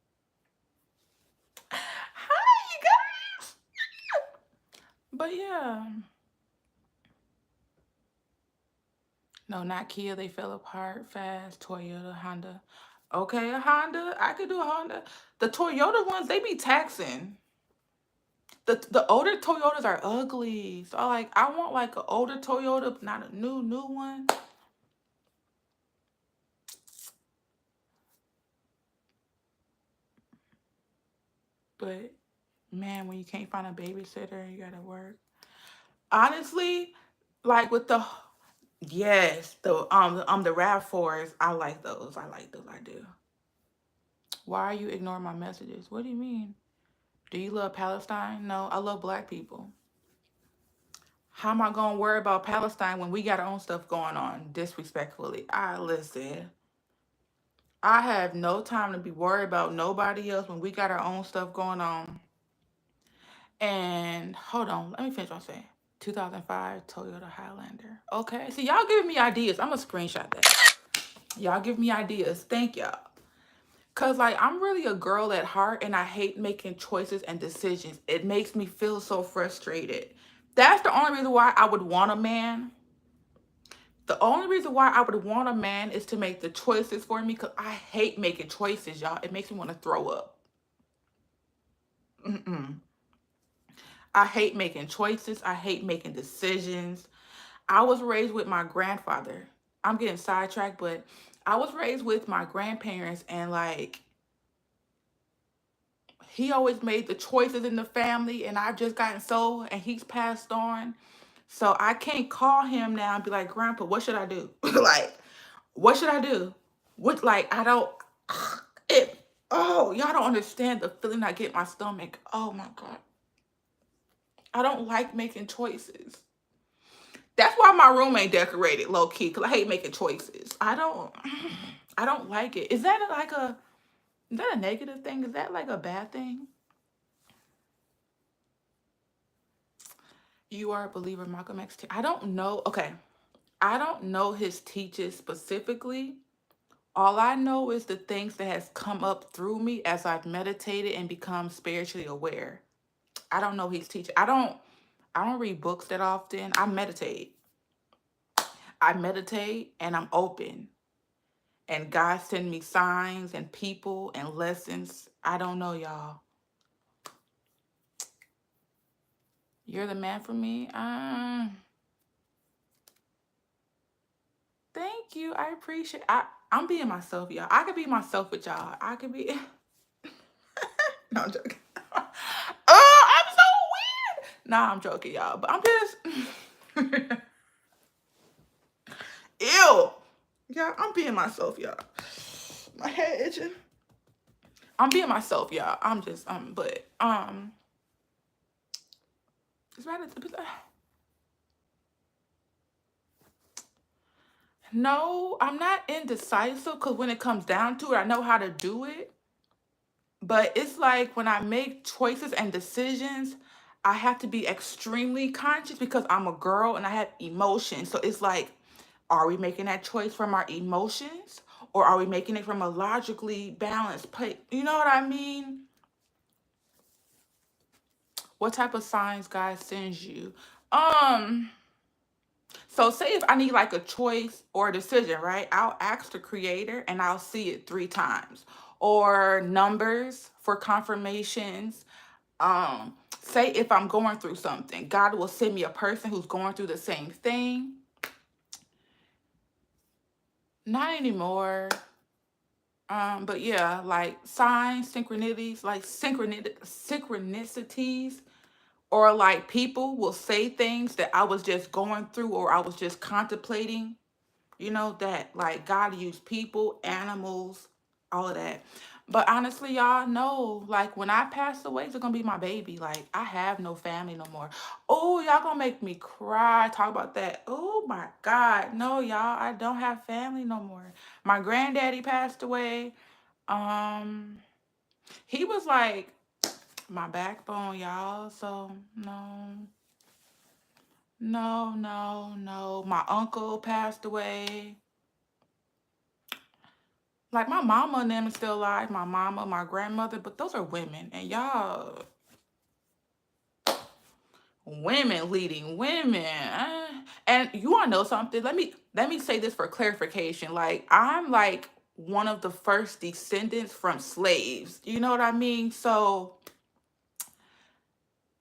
Hi, you guys. But yeah. No, not Kia. They fell apart fast. Toyota, Honda. Okay, a Honda. I could do a Honda. The Toyota ones, they be taxing. The older Toyotas are ugly. So like I want like an older Toyota, but not a new one. But man, when you can't find a babysitter, you gotta work. Honestly, like with the yes, the RAV4s, I like those. I like those. I do. Why are you ignoring my messages? What do you mean? Do you love Palestine? No, I love black people. How am I gonna worry about Palestine when we got our own stuff going on? Disrespectfully. I listen. I have no time to be worried about nobody else when we got our own stuff going on. And hold on, let me finish what I'm saying. 2005 Toyota Highlander. Okay, so y'all giving me ideas. I'm gonna screenshot that. Y'all give me ideas. Thank y'all. Cause like I'm really a girl at heart and I hate making choices and decisions. It makes me feel so frustrated. That's the only reason why I would want a man. The only reason why I would want a man is to make the choices for me because I hate making choices, y'all. It makes me want to throw up. Mm-mm. I hate making choices. I hate making decisions. I was raised with my grandfather. I'm getting sidetracked, but I was raised with my grandparents, and like he always made the choices in the family, and I've just gotten so, and he's passed on. So I can't call him now and be like, Grandpa, what should I do? Like, what should I do? What, like, I don't, it, oh, y'all don't understand the feeling I get in my stomach. Oh my God. I don't like making choices. That's why my room ain't decorated low key, because I hate making choices. I don't like it. Is that a negative thing? Is that like a bad thing? You are a believer, Malcolm X. I don't know. Okay. I don't know his teachings specifically. All I know is the things that has come up through me as I've meditated and become spiritually aware. I don't know his teaching. I don't read books that often. I meditate. I meditate and I'm open. And God send me signs and people and lessons. I don't know, y'all. You're the man for me. Thank you. I appreciate. I'm being myself, y'all. I could be myself with y'all. I could be. No, I'm joking. I'm so weird. Nah, I'm joking, y'all. But I'm just. Ew. Yeah, I'm being myself, y'all. My head itching. I'm being myself, y'all. I'm just but it's No, I'm not indecisive because when it comes down to it, I know how to do it. But it's like when I make choices and decisions, I have to be extremely conscious because I'm a girl and I have emotions. So it's like, are we making that choice from our emotions or are we making it from a logically balanced place? You know what I mean? What type of signs God sends you? Um, so say if I need like a choice or a decision, right? I'll ask the creator and I'll see it 3 times. Or numbers for confirmations. Say if I'm going through something, God will send me a person who's going through the same thing. Not anymore. But yeah, like signs, synchronicities, like synchronicities, or like people will say things that I was just going through or I was just contemplating. You know, that like God used people, animals, all of that. But honestly, y'all know, like when I pass away, it's gonna be my baby. Like I have no family no more. Oh, y'all gonna make me cry. Talk about that. Oh my God. No, y'all, I don't have family no more. My granddaddy passed away. Um, he was like my backbone, y'all. So no, no, no, no. My uncle passed away. Like my mama and them is still alive, my mama, my grandmother, but those are women. And y'all, women leading women. And you wanna know something? Let me say this for clarification. Like I'm like one of the first descendants from slaves. You know what I mean? So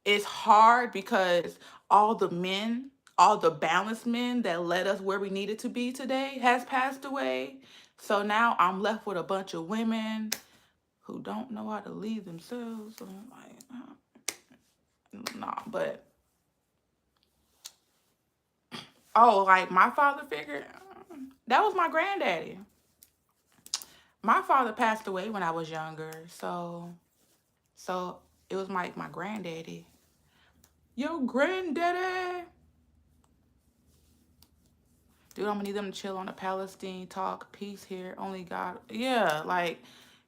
it's hard because all the men, all the balanced men that led us where we needed to be today has passed away. So now I'm left with a bunch of women who don't know how to lead themselves. So I'm like, nah, but oh, like my father figure, that was my granddaddy. My father passed away when I was younger, so it was my granddaddy. Yo, granddaddy. Dude, I'm gonna need them to chill on the Palestine talk. Peace here, only God. Yeah, like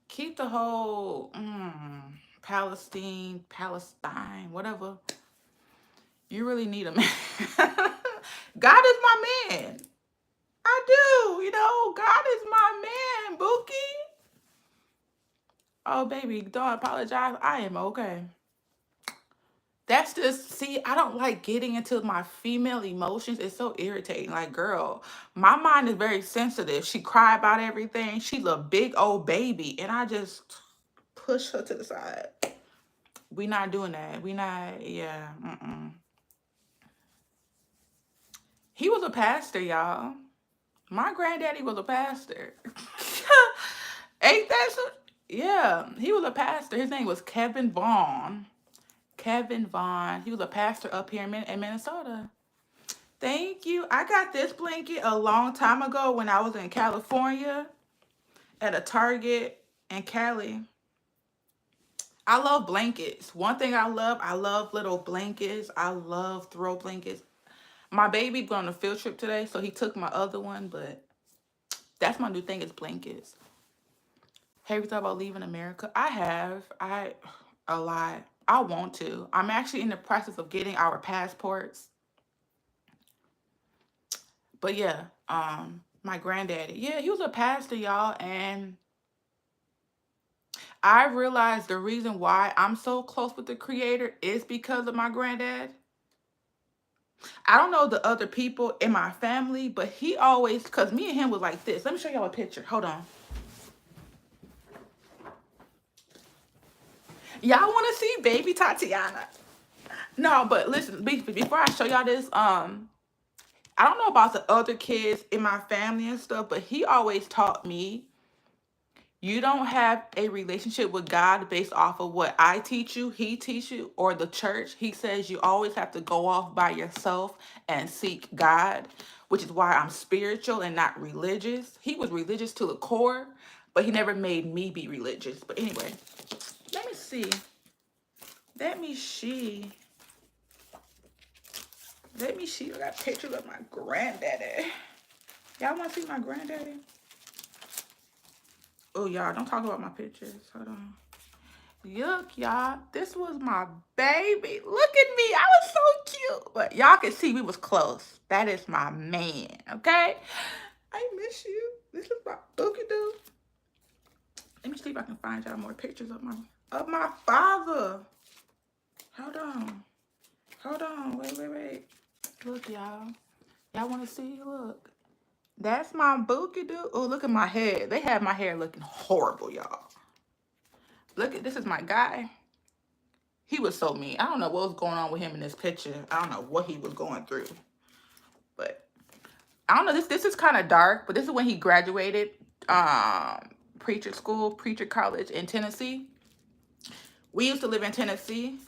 keep the whole Palestine, whatever. You really need a man. God is my man. I do. You know, God is my man, Bookie. Oh, baby, don't apologize. I am okay. That's just, see, I don't like getting into my female emotions. It's so irritating. Like, girl, my mind is very sensitive. She cry about everything. She's a big old baby. And I just push her to the side. We not doing that. We not, yeah. Mm-mm. He was a pastor, y'all. My granddaddy was a pastor. Ain't that so? Yeah, he was a pastor. His name was Kevin Vaughn. Kevin Vaughn. He was a pastor up here in Minnesota. Thank you. I got this blanket a long time ago when I was in California at a Target in Cali. I love blankets. One thing I love little blankets. I love throw blankets. My baby going on a field trip today, so he took my other one, but that's my new thing is blankets. Have you thought about leaving America? I have. A lot. I want to. I'm actually in the process of getting our passports. But yeah, my granddaddy. Yeah, he was a pastor, y'all, and I realized the reason why I'm so close with the creator is because of my granddad. I don't know the other people in my family, but he always, because me and him was like this. Let me show y'all a picture. Hold on. Y'all want to see baby Tatiana? No, but listen, before I show y'all this, I don't know about the other kids in my family and stuff, but he always taught me you don't have a relationship with God based off of what I teach you, he teach you, or the church. He says you always have to go off by yourself and seek God, which is why I'm spiritual and not religious. He was religious to the core, but he never made me be religious. But anyway, let me see. Let me see. Let me see. I got pictures of my granddaddy. Y'all want to see my granddaddy? Oh, y'all, don't talk about my pictures. Hold on. Look, y'all, this was my baby. Look at me. I was so cute. But y'all can see we was close. That is my man, okay? I miss you. This is my boogie doo. Let me see if I can find y'all more pictures of my father. Hold on. Hold on. Wait. Look, y'all. Y'all want to see? Look. That's my boogie doo. Oh, look at my hair. They have my hair looking horrible, y'all. Look at this is my guy. He was so mean. I don't know what was going on with him in this picture. I don't know what he was going through. But I don't know. This is kind of dark, but this is when he graduated preacher college in Tennessee. We used to live in Tennessee.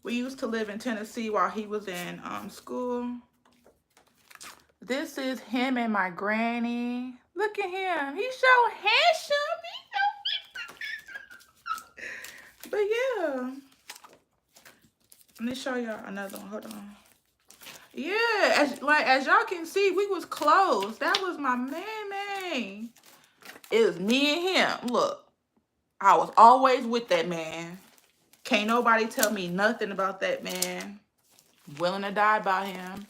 While he was in school. This is him and my granny. Look at him. He's so handsome. But yeah. Let me show y'all another one. Hold on. Yeah, as y'all can see, we was close. That was my man. It was me and him. Look, I was always with that man. Can't nobody tell me nothing about that man. Willing to die by him.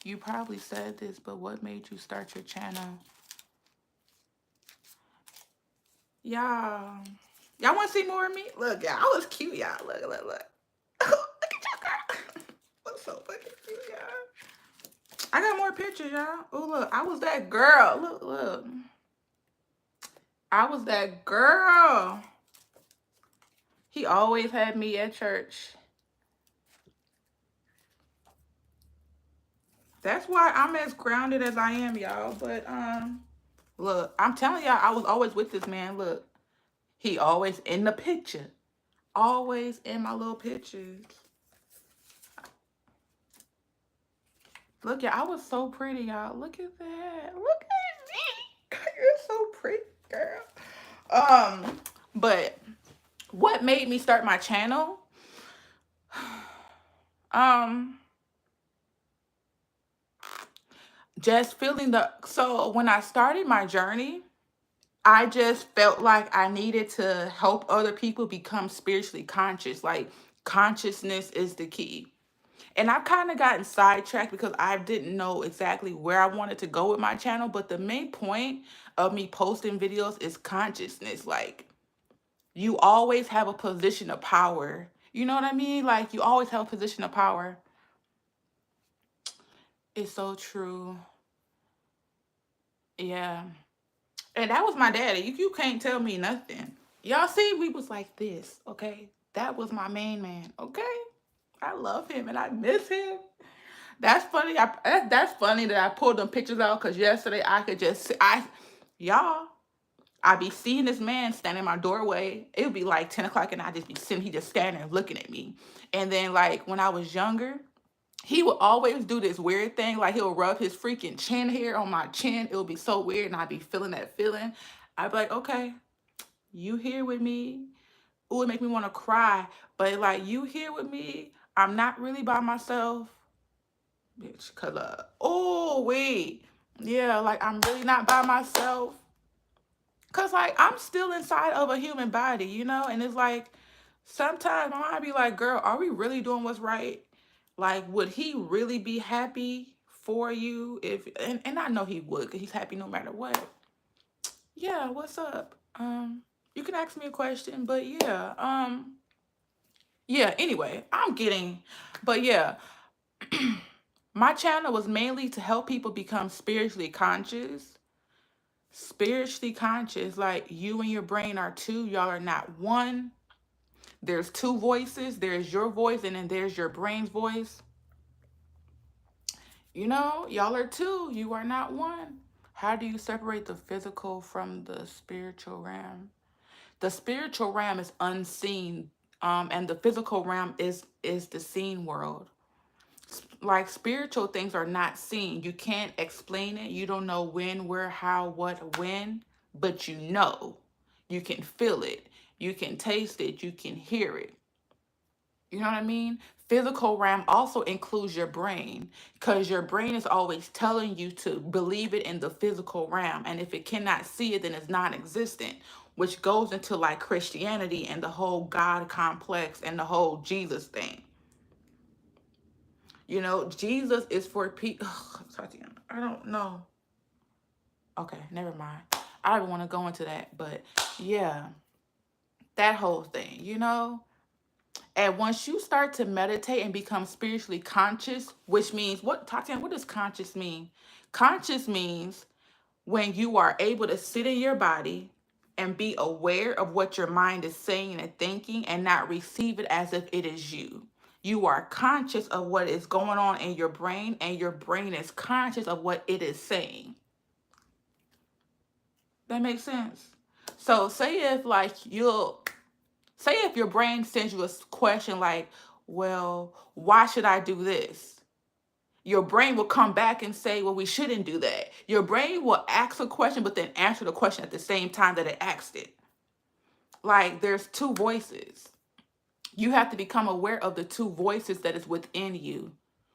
You probably said this, but what made you start your channel? Y'all want to see more of me? Look, y'all, I was cute, y'all. Look. Look at y'all, girl. I'm so fucking cute, y'all. I got more pictures, y'all. Oh, look, I was that girl. Look. I was that girl. He always had me at church. That's why I'm as grounded as I am, y'all. But look, I'm telling y'all, I was always with this man. Look, he always in the picture. Always in my little pictures. Look, y'all, I was so pretty, y'all. Look at that. Look at me. You're so pretty, girl. But what made me start my channel? Just feeling so when I started my journey, I just felt like I needed to help other people become spiritually conscious. Like consciousness is the key. And I've kind of gotten sidetracked because I didn't know exactly where I wanted to go with my channel. But the main point of me posting videos is consciousness. Like you always have a position of power. You know what I mean? Like you always have a position of power. It's so true. Yeah. And that was my daddy. You can't tell me nothing. Y'all see, we was like this, okay? That was my main man, okay? I love him and I miss him. That's funny. That's funny that I pulled them pictures out because yesterday I could just y'all. I be seeing this man standing in my doorway. It would be like 10 o'clock and I just be sitting. He just standing there looking at me. And then like when I was younger, he would always do this weird thing. Like he'll rub his freaking chin hair on my chin. It would be so weird and I'd be feeling that feeling. I'd be like, okay, you here with me? Ooh, it make me want to cry. But like you here with me? I'm not really by myself. Bitch, cause oh wait. Yeah, like I'm really not by myself. Cause like I'm still inside of a human body, you know? And it's like sometimes my mind be like, girl, are we really doing what's right? Like, would he really be happy for you if and I know he would, cause he's happy no matter what. Yeah, what's up? You can ask me a question, but yeah, anyway, but yeah, my channel was mainly to help people become spiritually conscious. Spiritually conscious, like you and your brain are two, y'all are not one. There's two voices. There's your voice and then there's your brain's voice. You know, y'all are two. You are not one. How do you separate the physical from the spiritual realm? The spiritual realm is unseen, and the physical realm is the seen world. Like spiritual things are not seen. You can't explain it. You don't know when, where, how, what, when, but you know. You can feel it. You can taste it. You can hear it. You know what I mean? Physical realm also includes your brain, because your brain is always telling you to believe it in the physical realm. And if it cannot see it, then it's non existent, which goes into like Christianity and the whole God complex and the whole Jesus thing. You know, Jesus is for people. Tatiana, I don't know. Okay, never mind. I don't even want to go into that. But yeah, that whole thing, you know? And once you start to meditate and become spiritually conscious, which means what, Tatiana, what does conscious mean? Conscious means when you are able to sit in your body and be aware of what your mind is saying and thinking and not receive it as if it is you. You are conscious of what is going on in your brain, and your brain is conscious of what it is saying. That makes sense. So say if your brain sends you a question like, well, why should I do this? Your brain will come back and say, well, we shouldn't do that. Your brain will ask a question, but then answer the question at the same time that it asked it. Like there's two voices. You have to become aware of the two voices that is within you,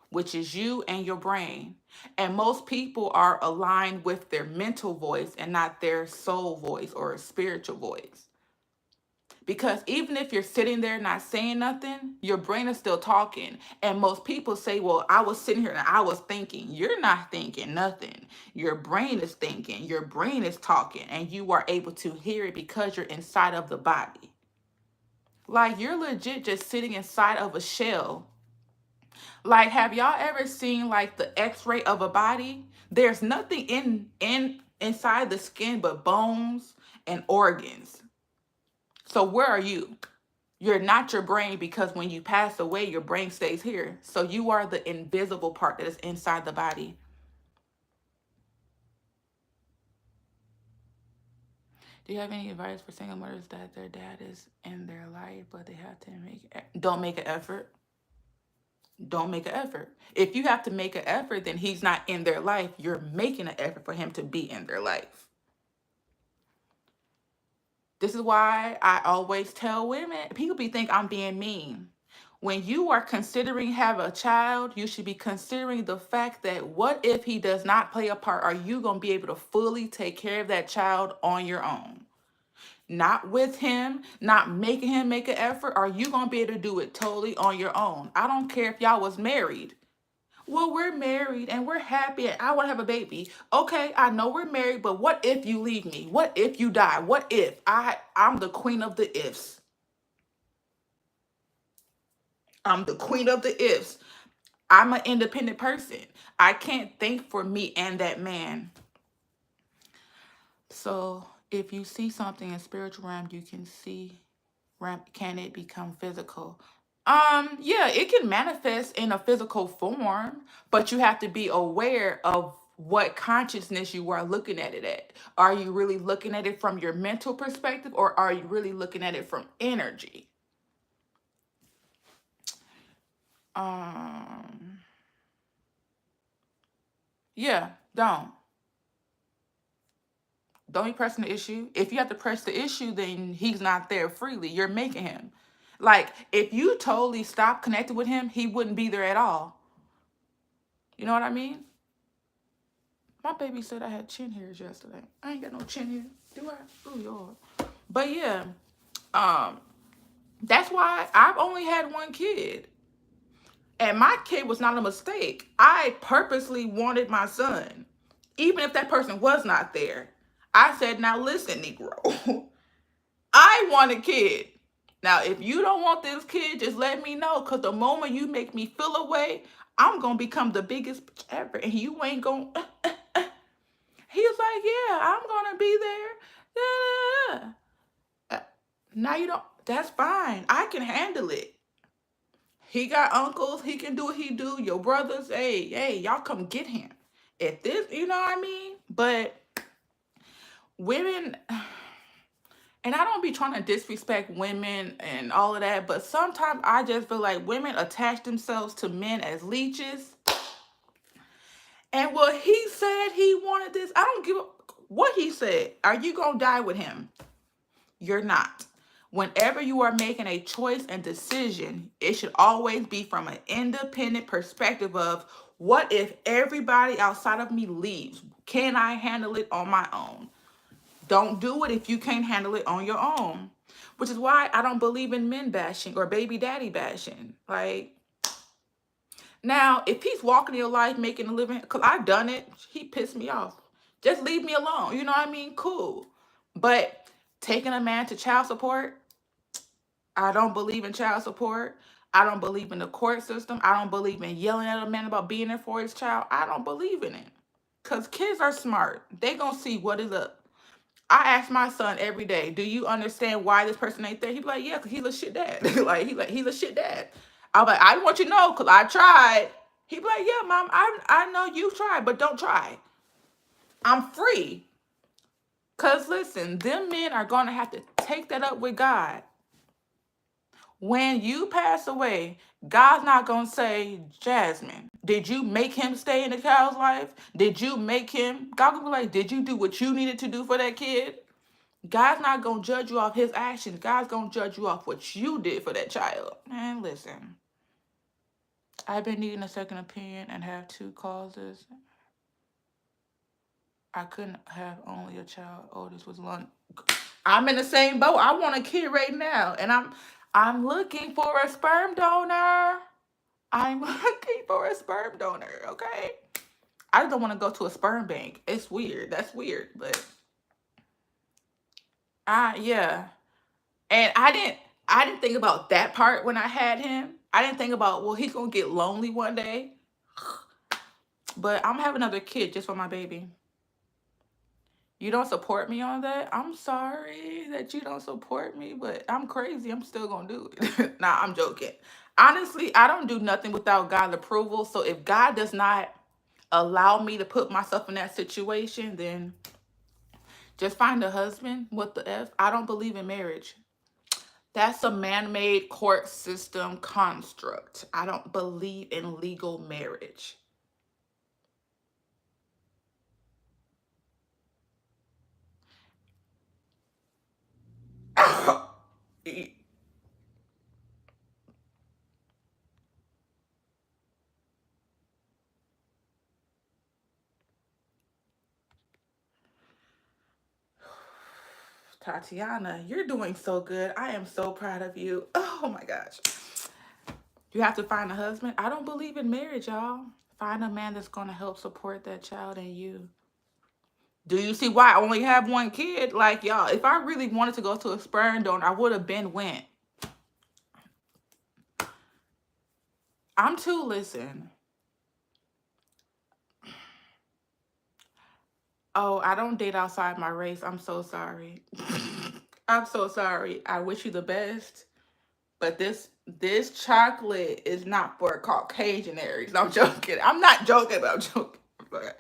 which is you and your brain. And most people are aligned with their mental voice and not their soul voice or spiritual voice. Because even if you're sitting there not saying nothing, your brain is still talking. And most people say, well, I was sitting here and I was thinking. You're not thinking nothing. Your brain is thinking. Your brain is talking. And you are able to hear it because you're inside of the body. Like you're legit just sitting inside of a shell. Like, have y'all ever seen like the x-ray of a body? There's nothing inside the skin but bones and organs. So where are you? You're not your brain, because when you pass away, your brain stays here. So you are the invisible part that is inside the body. Do you have any advice for single mothers that their dad is in their life, but they have to don't make an effort? Don't make an effort. If you have to make an effort, then he's not in their life. You're making an effort for him to be in their life. This is why I always tell women, people think I'm being mean. When you are considering having a child, you should be considering the fact that what if he does not play a part? Are you going to be able to fully take care of that child on your own? Not with him, not making him make an effort. Are you going to be able to do it totally on your own? I don't care if y'all was married. Well, we're married and we're happy and I want to have a baby. Okay, I know we're married, but what if you leave me? What if you die? What if? I'm the queen of the ifs. I'm the queen of the ifs. I'm an independent person. I can't think for me and that man. So if you see something in spiritual realm, you can see realm, can it become physical? Yeah, it can manifest in a physical form, but you have to be aware of what consciousness you are looking at it at. Are you really looking at it from your mental perspective, or are you really looking at it from energy? Um, yeah, don't be pressing the issue. If you have to press the issue, then he's not there freely. You're making him. Like, if you totally stop connected with him, he wouldn't be there at all. You know what I mean? My baby said I had chin hairs yesterday. I ain't got no chin hair. Do I? Oh, Lord. But yeah, um, that's why I've only had one kid. And my kid was not a mistake. I purposely wanted my son. Even if that person was not there. I said, now listen, Negro. I want a kid. Now, if you don't want this kid, just let me know. Because the moment you make me feel away, I'm going to become the biggest bitch ever. And you ain't going to... He was like, yeah, I'm going to be there. Yeah. Now you don't... That's fine. I can handle it. He got uncles. He can do what he do. Your brothers, hey, y'all come get him. If this, you know what I mean? But women... And I don't be trying to disrespect women and all of that, but sometimes I just feel like women attach themselves to men as leeches. And what he said he wanted this, I don't give a what he said. Are you going to die with him? You're not. Whenever you are making a choice and decision, it should always be from an independent perspective of what if everybody outside of me leaves? Can I handle it on my own? Don't do it if you can't handle it on your own. Which is why I don't believe in men bashing or baby daddy bashing. Like, now, if he's walking your life, making a living, because I've done it, he pissed me off. Just leave me alone. You know what I mean? Cool. But taking a man to child support, I don't believe in child support. I don't believe in the court system. I don't believe in yelling at a man about being there for his child. I don't believe in it. Because kids are smart. They going to see what is up. I ask my son every day, do you understand why this person ain't there? He be like, yeah, because he's a shit dad. He's a shit dad. I'm like, I want you to know because I tried. He be like, yeah, mom, I know you tried, but don't try. I'm free. Because listen, them men are going to have to take that up with God. When you pass away, God's not going to say, Jasmine, did you make him stay in the child's life? Did you make him? God will be like, did you do what you needed to do for that kid? God's not going to judge you off his actions. God's going to judge you off what you did for that child. Man, listen. I've been needing a second opinion and have two causes. I couldn't have only a child. Oldest was London. I'm in the same boat. I want a kid right now. And I'm looking for a sperm donor. I'm looking for a sperm donor, okay? I just don't want to go to a sperm bank. It's weird. That's weird. But yeah. And I didn't think about that part when I had him. I didn't think about, well, he's gonna get lonely one day. But I'm gonna have another kid just for my baby. You don't support me on that? I'm sorry that you don't support me, but I'm crazy. I'm still gonna do it. Nah, I'm joking. Honestly, I don't do nothing without God's approval. So if God does not allow me to put myself in that situation, then just find a husband. What the F? I don't believe in marriage. That's a man-made court system construct. I don't believe in legal marriage. Tatiana, you're doing so good. I am so proud of you. Oh my gosh. You have to find a husband. I don't believe in marriage, y'all. Find a man that's going to help support that child and you. Do you see why I only have one kid? Like, y'all, if I really wanted to go to a sperm donor, I would have been went. I'm too, listen. Oh, I don't date outside my race. I'm so sorry. I'm so sorry. I wish you the best. But this chocolate is not for Caucasian areas. I'm joking. I'm not joking, but I'm joking. But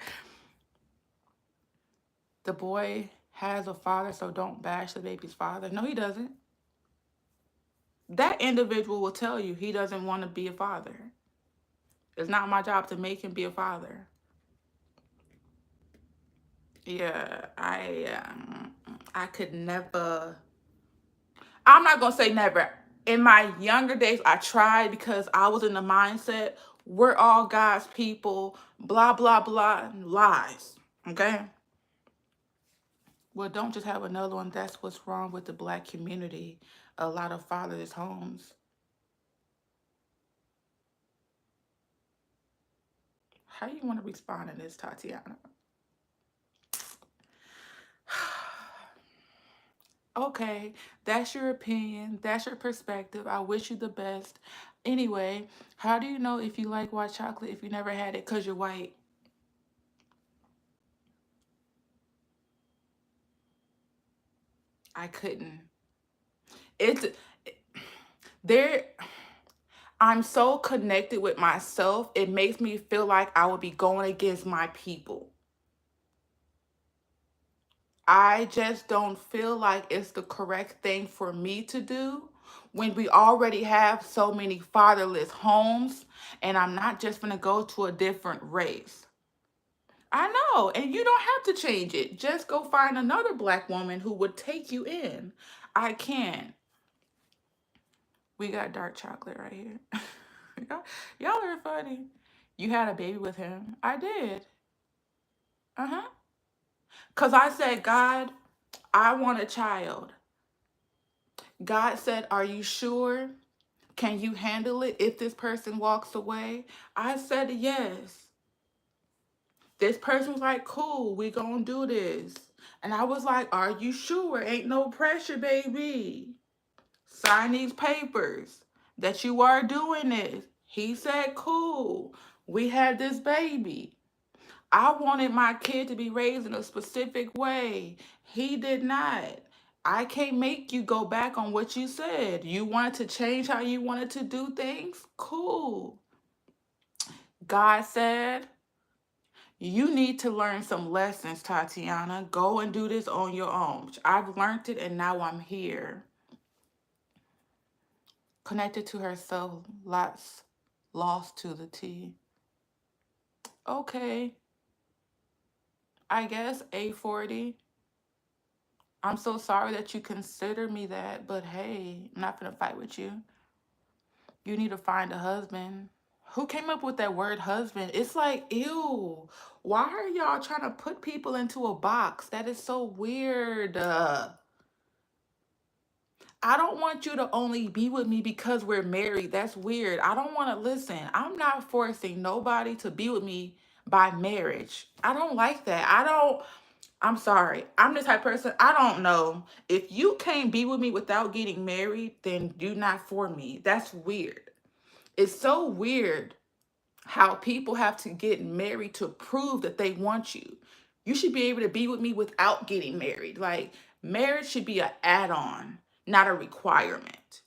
the boy has a father, so don't bash the baby's father. No, he doesn't. That individual will tell you he doesn't want to be a father. It's not my job to make him be a father. Yeah, I could never. I'm not gonna say never. In my younger days, I tried because I was in the mindset we're all God's people, blah blah blah, lies. Okay. Well, don't just have another one. That's what's wrong with the black community. A lot of fatherless homes. How do you want to respond to this, Tatiana? Okay, that's your opinion. That's your perspective. I wish you the best. Anyway, how do you know if you like white chocolate if you never had it because you're white? I couldn't. It's there. I'm so connected with myself. It makes me feel like I would be going against my people. I just don't feel like it's the correct thing for me to do when we already have so many fatherless homes and I'm not just going to go to a different race. I know, and you don't have to change it. Just go find another black woman who would take you in. I can't. We got dark chocolate right here. y'all, y'all are funny. You had a baby with him. I did. Uh huh. Because I said, God, I want a child. God said, are you sure? Can you handle it if this person walks away? I said, yes. This person was like, cool, we gonna do this. And I was like, are you sure? Ain't no pressure, baby. Sign these papers that you are doing this. He said, cool. We had this baby. I wanted my kid to be raised in a specific way. He did not. I can't make you go back on what you said. You wanted to change how you wanted to do things? Cool. God said, you need to learn some lessons, Tatiana. Go and do this on your own. I've learned it and now I'm here. Connected to herself, lots lost to the T. Okay, I guess A40. I'm so sorry that you consider me that, but hey, I'm not gonna fight with you. You need to find a husband. Who came up with that word husband? It's like, ew. Why are y'all trying to put people into a box? That is so weird. I don't want you to only be with me because we're married. That's weird. I don't want to listen. I'm not forcing nobody to be with me by marriage. I don't like that. I'm sorry. I'm the type of person, I don't know. If you can't be with me without getting married, then you're not for me. That's weird. It's so weird how people have to get married to prove that they want you. You should be able to be with me without getting married. Like, marriage should be an add on, not a requirement.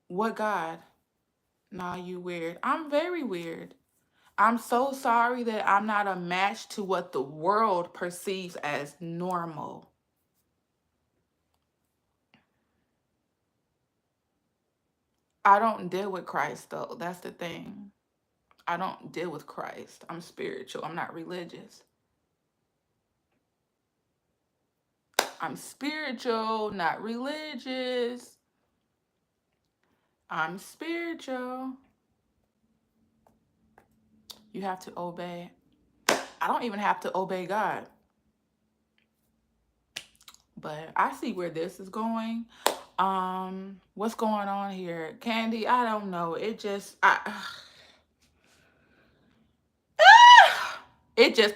What God? Nah, you weird. I'm very weird. I'm so sorry that I'm not a match to what the world perceives as normal. I don't deal with Christ, though. That's the thing. I don't deal with Christ. I'm spiritual. I'm not religious. I'm spiritual, not religious. I'm spiritual. You have to obey. I don't even have to obey God. But I see where this is going. What's going on here? Candy, I don't know. It just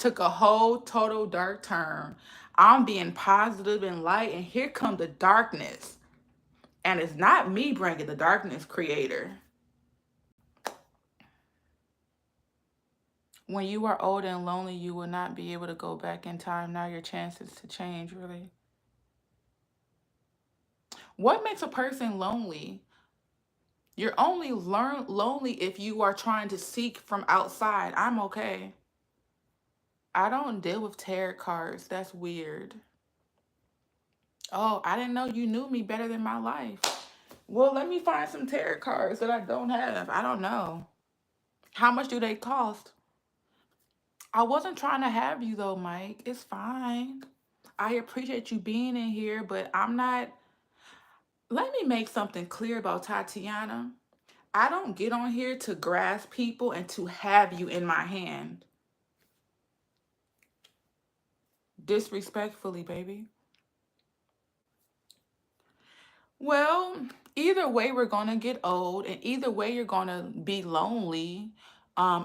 took a whole total dark turn. I'm being positive and light, and here come the darkness. And it's not me bringing the darkness, creator. When you are old and lonely, you will not be able to go back in time. Now your chances to change, really. What makes a person lonely? You're only lonely if you are trying to seek from outside. I'm okay. I don't deal with tarot cards. That's weird. Oh, I didn't know you knew me better than my life. Well, let me find some tarot cards that I don't have. I don't know. How much do they cost? I wasn't trying to have you though, Mike. It's fine. I appreciate you being in here, but I'm not. Let me make something clear about Tatiana. I don't get on here to grasp people and to have you in my hand. Disrespectfully, baby. Well, either way, we're going to get old, and either way, you're going to be lonely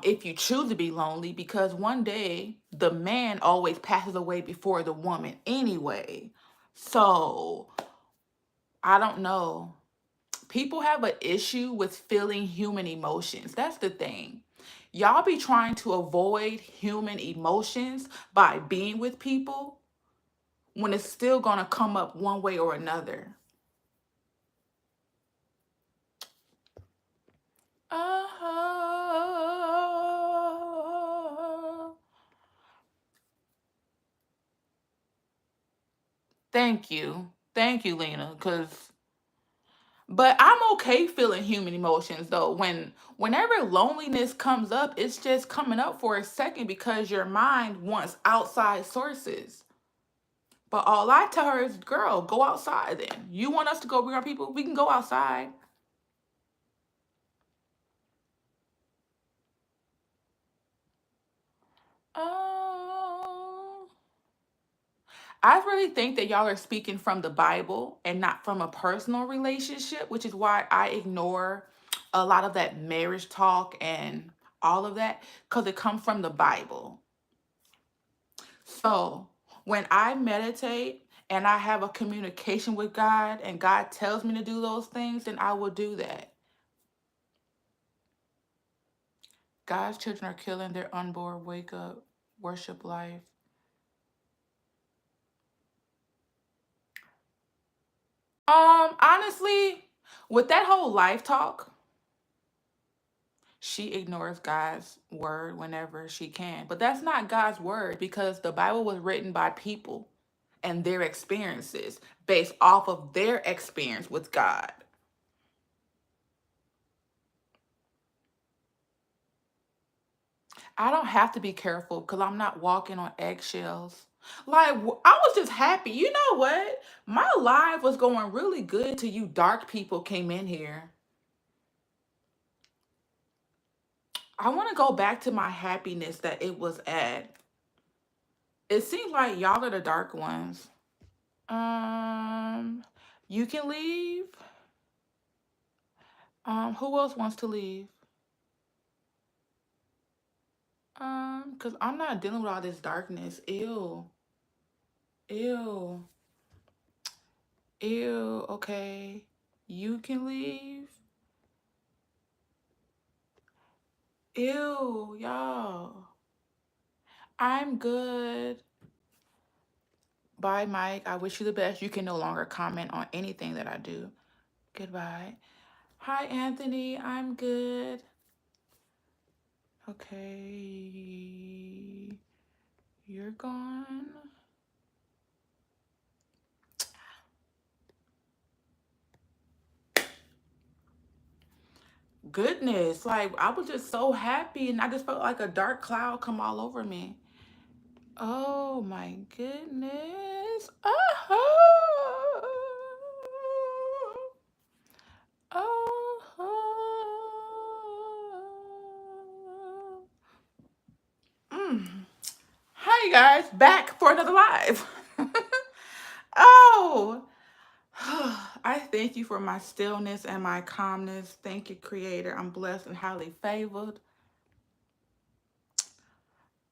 if you choose to be lonely, because one day the man always passes away before the woman anyway. So, I don't know. People have an issue with feeling human emotions. That's the thing. Y'all be trying to avoid human emotions by being with people when it's still going to come up one way or another. Oh, thank you. Thank you, Lena. But I'm okay feeling human emotions though. Whenever loneliness comes up, it's just coming up for a second because your mind wants outside sources. But all I tell her is, girl, go outside then. You want us to go bring our people? We can go outside. Um, I really think that y'all are speaking from the Bible and not from a personal relationship, which is why I ignore a lot of that marriage talk and all of that because it comes from the Bible. So when I meditate and I have a communication with God and God tells me to do those things, then I will do that. God's children are killing their unborn. Wake up, worship life. Honestly, with that whole life talk, she ignores God's word whenever she can. But that's not God's word because the Bible was written by people and their experiences based off of their experience with God. I don't have to be careful because I'm not walking on eggshells. Like, I was just happy. You know what? My life was going really good till you dark people came in here. I want to go back to my happiness that it was at. It seems like y'all are the dark ones. Um, you can leave. Who else wants to leave? Cause I'm not dealing with all this darkness. Ew. Ew. Ew. Okay. You can leave. Ew, y'all. I'm good. Bye, Mike. I wish you the best. You can no longer comment on anything that I do. Goodbye. Hi, Anthony. I'm good. Okay. You're gone. Goodness. Like, I was just so happy and I just felt like a dark cloud come all over me. Oh my goodness. Oh. Oh. Mm. Hi, you guys. Back for another live. Oh. I thank you for my stillness and my calmness. Thank you, Creator. I'm blessed and highly favored.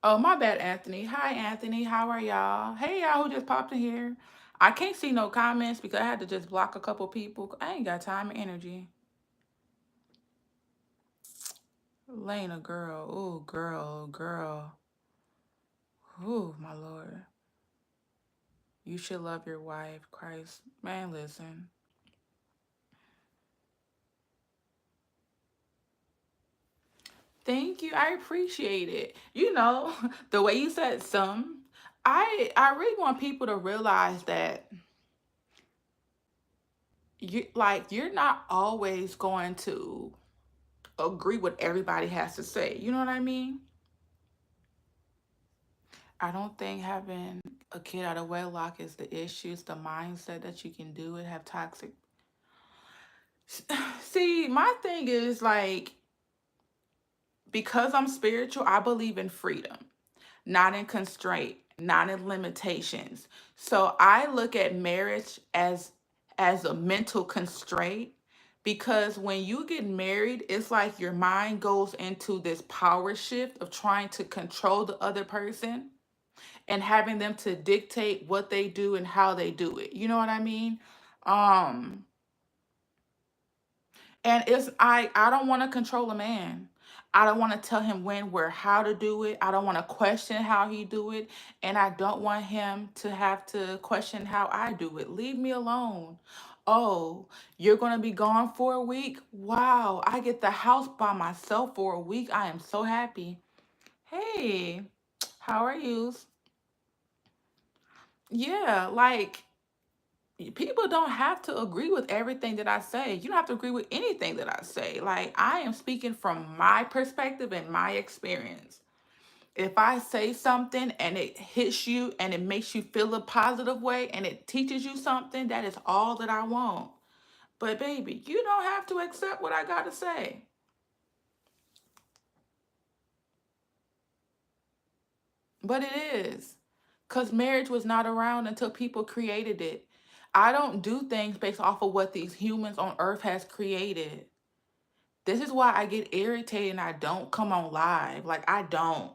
Oh, my bad, Anthony. Hi, Anthony. How are y'all? Hey, y'all who just popped in here. I can't see no comments because I had to just block a couple people. I ain't got time or energy. Lena, girl. Ooh, girl, girl. Ooh, my Lord. You should love your wife, Christ. Man, listen. Thank you. I appreciate it. You know, the way you said some, I really want people to realize that you're not always going to agree with everybody has to say. You know what I mean? I don't think having a kid out of wedlock is the issue. It's the mindset that you can do it, have toxic. See, my thing is like, because I'm spiritual, I believe in freedom, not in constraint, not in limitations. So I look at marriage as a mental constraint because when you get married, it's like your mind goes into this power shift of trying to control the other person and having them to dictate what they do and how they do it. You know what I mean? Um and it's I don't want to control a man. I don't want to tell him when, where, how to do it. I don't want to question how he do it, and I don't want him to have to question how I do it. Leave me alone. Oh, you're going to be gone for a week? Wow, I get the house by myself for a week. I am so happy. Hey, how are you? Yeah, like people don't have to agree with everything that I say. You don't have to agree with anything that I say. Like, I am speaking from my perspective and my experience. if I say something and it hits you and it makes you feel a positive way and it teaches you something, that is all that I want. But baby, you don't have to accept what I got to say. But it is. Because marriage was not around until people created it. I don't do things based off of what these humans on earth has created. This is why I get irritated and I don't come on live. Like I don't.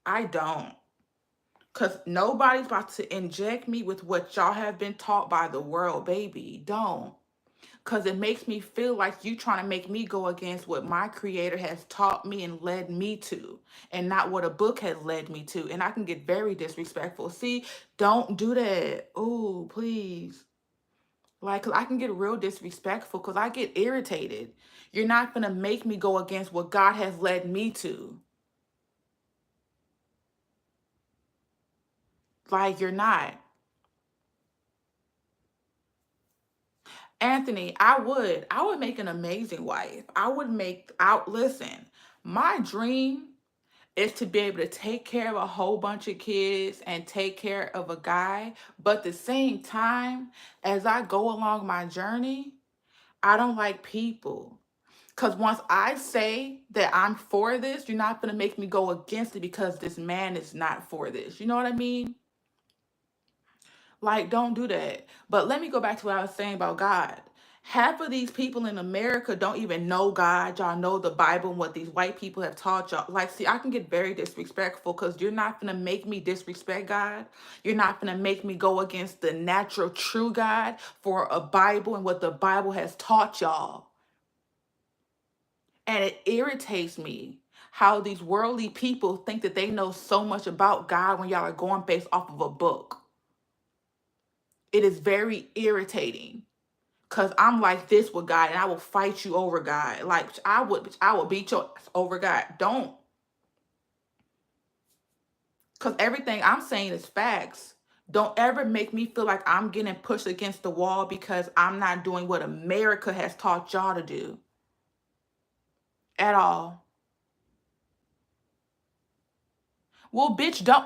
I don't. Because nobody's about to inject me with what y'all have been taught by the world, baby. Don't. Because it makes me feel like you trying to make me go against what my creator has taught me and led me to, and not what a book has led me to. And I can get very disrespectful. See, don't do that. Oh, please. Like, 'cause I can get real disrespectful because I get irritated. You're not going to make me go against what God has led me to. Like, you're not. Anthony, I would make an amazing wife. I would make out listen. My dream is to be able to take care of a whole bunch of kids and take care of a guy, but at the same time, as I go along my journey, I don't like people. Cuz once I say that I'm for this, you're not going to make me go against it because this man is not for this. You know what I mean? Like, don't do that. But let me go back to what I was saying about God. Half of these people in America don't even know God. Y'all know the Bible and what these white people have taught y'all. Like, see, I can get very disrespectful because you're not going to make me disrespect God. You're not going to make me go against the natural, true God for a Bible and what the Bible has taught y'all. And it irritates me how these worldly people think that they know so much about God when y'all are going based off of a book. It is very irritating because I'm like this with God and I will fight you over God. Like I would beat your ass over God. Don't, because everything I'm saying is facts. Don't ever make me feel like I'm getting pushed against the wall because I'm not doing what America has taught y'all to do at all. Well, bitch, don't.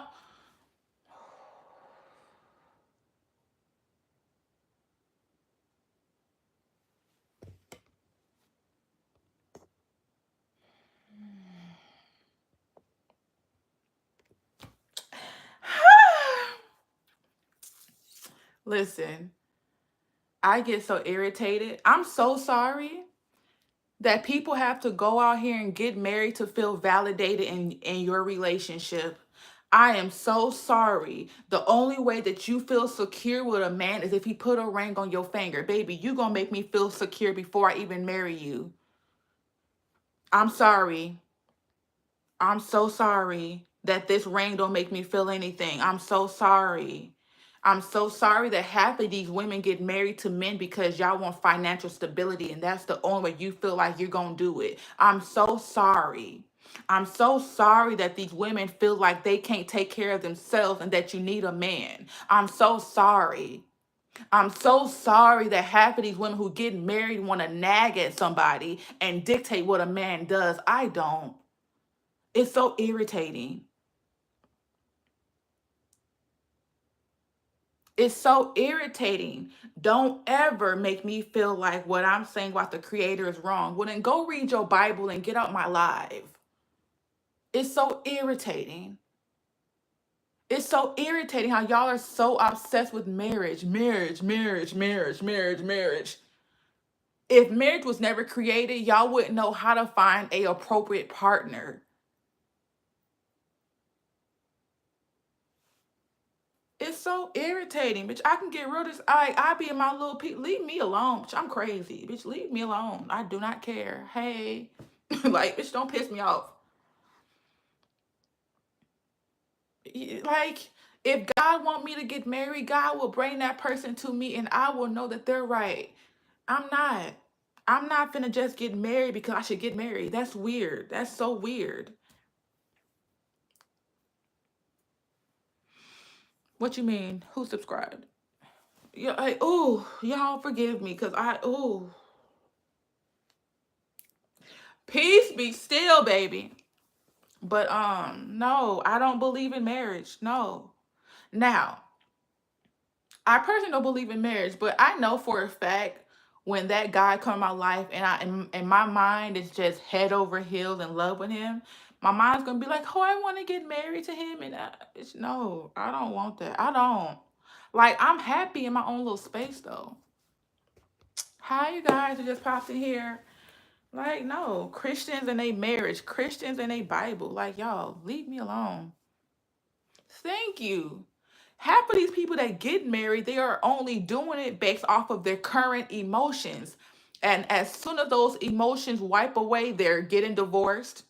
Listen, I get so irritated. I'm so sorry that people have to go out here and get married to feel validated in your relationship. I am so sorry. The only way that you feel secure with a man is if he put a ring on your finger. Baby, you gonna make me feel secure before I even marry you. I'm sorry. I'm so sorry that this ring don't make me feel anything. I'm so sorry. I'm so sorry that half of these women get married to men because y'all want financial stability and that's the only way you feel like you're going to do it. I'm so sorry. I'm so sorry that these women feel like they can't take care of themselves and that you need a man. I'm so sorry. I'm so sorry that half of these women who get married want to nag at somebody and dictate what a man does. I don't. It's so irritating. It's so irritating. Don't ever make me feel like what I'm saying about the creator is wrong. Well, then go read your Bible and get out my live. It's so irritating. It's so irritating how y'all are so obsessed with marriage, marriage, marriage, marriage, marriage, marriage. If marriage was never created, y'all wouldn't know how to find a appropriate partner. It's so irritating, bitch. I can get rid of this. I be in my little leave me alone, bitch. I'm crazy, bitch. Leave me alone. I do not care. Hey, like, bitch, don't piss me off. Like, if God want me to get married, God will bring that person to me, and I will know that they're right. I'm not. I'm not finna just get married because I should get married. That's weird. That's so weird. What you mean? Who subscribed? Yeah, like, oh, y'all forgive me, cause peace be still, baby. But no, I don't believe in marriage. No. Now, I personally don't believe in marriage, but I know for a fact when that guy come in my life and and my mind is just head over heels in love with him, my mind's gonna be like, oh, I want to get married to him, and no, I don't want that. I don't. Like, I'm happy in my own little space though. Hi, you guys who just popped in here. Like, no, Christians and they marriage, Christians and they Bible. Like, y'all, leave me alone. Thank you. Half of these people that get married, they are only doing it based off of their current emotions. And as soon as those emotions wipe away, they're getting divorced.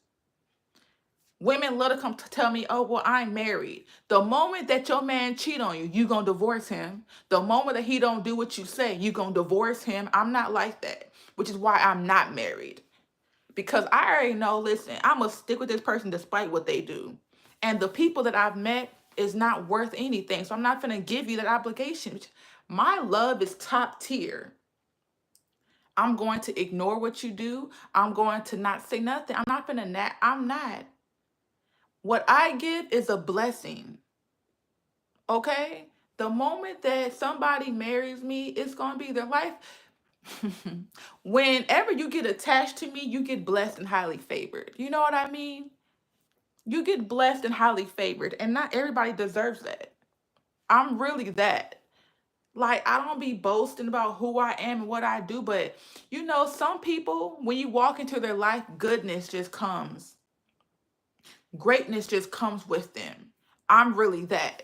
Women love to come to tell me, oh, well, I'm married. The moment that your man cheat on you, you going to divorce him. The moment that he don't do what you say, you going to divorce him. I'm not like that, which is why I'm not married. Because I already know, listen, I'm going to stick with this person despite what they do. And the people that I've met is not worth anything. So I'm not going to give you that obligation. My love is top tier. I'm going to ignore what you do. I'm going to not say nothing. I'm not going to, I'm not. What I give is a blessing. Okay? The moment that somebody marries me, it's going to be their life. Whenever you get attached to me, you get blessed and highly favored. You know what I mean? You get blessed and highly favored, and not everybody deserves that. I'm really that. Like, I don't be boasting about who I am and what I do, but some people, when you walk into their life, goodness just comes. Greatness just comes with them. I'm really that.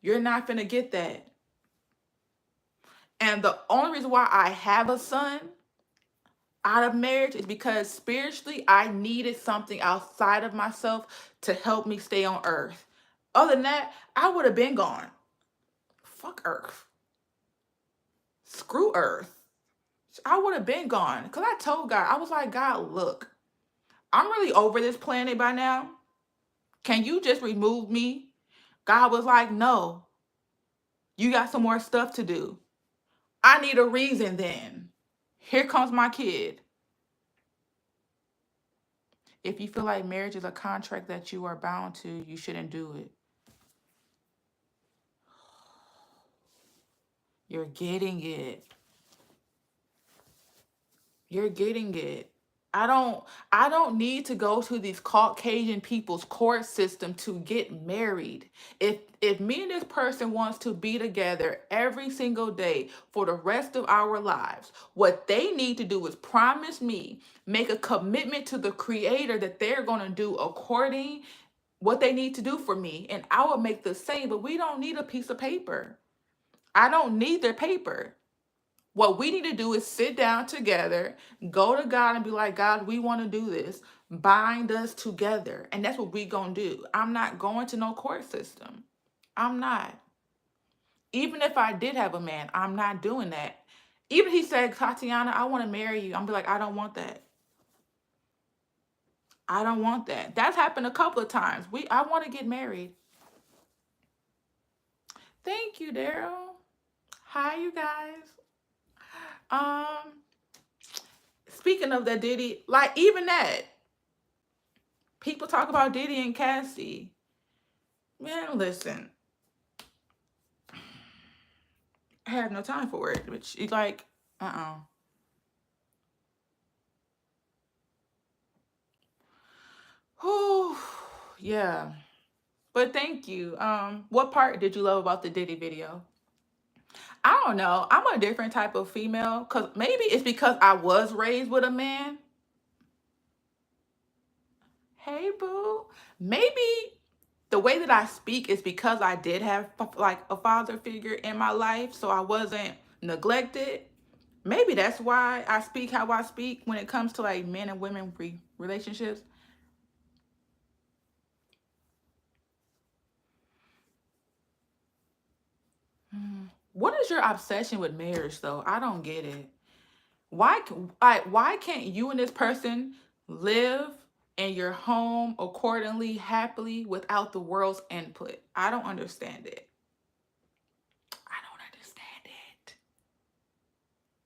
You're not gonna get that. And the only reason why I have a son out of marriage is because spiritually I needed something outside of myself to help me stay on earth. Other than that, I would have been gone. Fuck earth. Screw earth. I would have been gone. Because I told God, I was like, God, look, I'm really over this planet by now. Can you just remove me? God was like, no, you got some more stuff to do. I need a reason then. Here comes my kid. If you feel like marriage is a contract that you are bound to, you shouldn't do it. You're getting it. You're getting it. I don't need to go to these Caucasian people's court system to get married. If me and this person wants to be together every single day for the rest of our lives, what they need to do is promise me, make a commitment to the creator that they're going to do according what they need to do for me, and I will make the same, but we don't need a piece of paper. I don't need their paper. What we need to do is sit down together, go to God and be like, God, we want to do this. Bind us together. And that's what we going to do. I'm not going to no court system. I'm not. Even if I did have a man, I'm not doing that. Even if he said, Tatiana, I want to marry you, I'm be like, I don't want that. I don't want that. That's happened a couple of times. I want to get married. Thank you, Daryl. Hi, you guys. Um, Speaking of that Diddy, like even that, people talk about Diddy and Cassie. Man, listen, I have no time for it. Which is like, Whew, yeah. But thank you. What part did you love about the Diddy video? I don't know. I'm a different type of female. Cause maybe it's because I was raised with a man. Hey, boo. Maybe the way that I speak is because I did have like a father figure in my life, so I wasn't neglected. Maybe that's why I speak how I speak when it comes to like men and women relationships. What is your obsession with marriage though? I don't get it. Why can't you and this person live in your home accordingly, happily, without the world's input? I don't understand it. I don't understand it.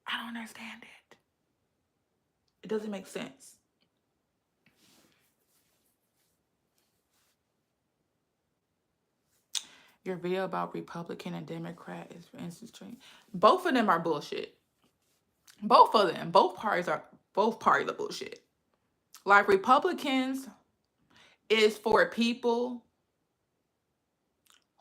I don't understand it. It doesn't make sense. Your video about Republican and Democrat is for instance. Both of them are bullshit. Both of them. Both parties are bullshit. Like Republicans is for people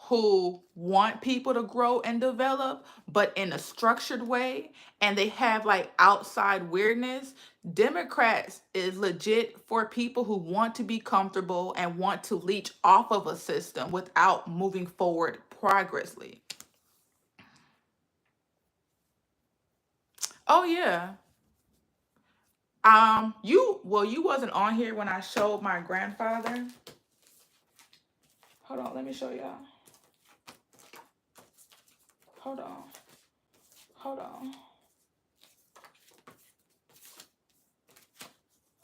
who want people to grow and develop, but in a structured way, and they have like outside weirdness. Democrats is legit for people who want to be comfortable and want to leech off of a system without moving forward progressively. Oh yeah. You wasn't on here when I showed my grandfather. Hold on, let me show y'all. Hold on. Hold on.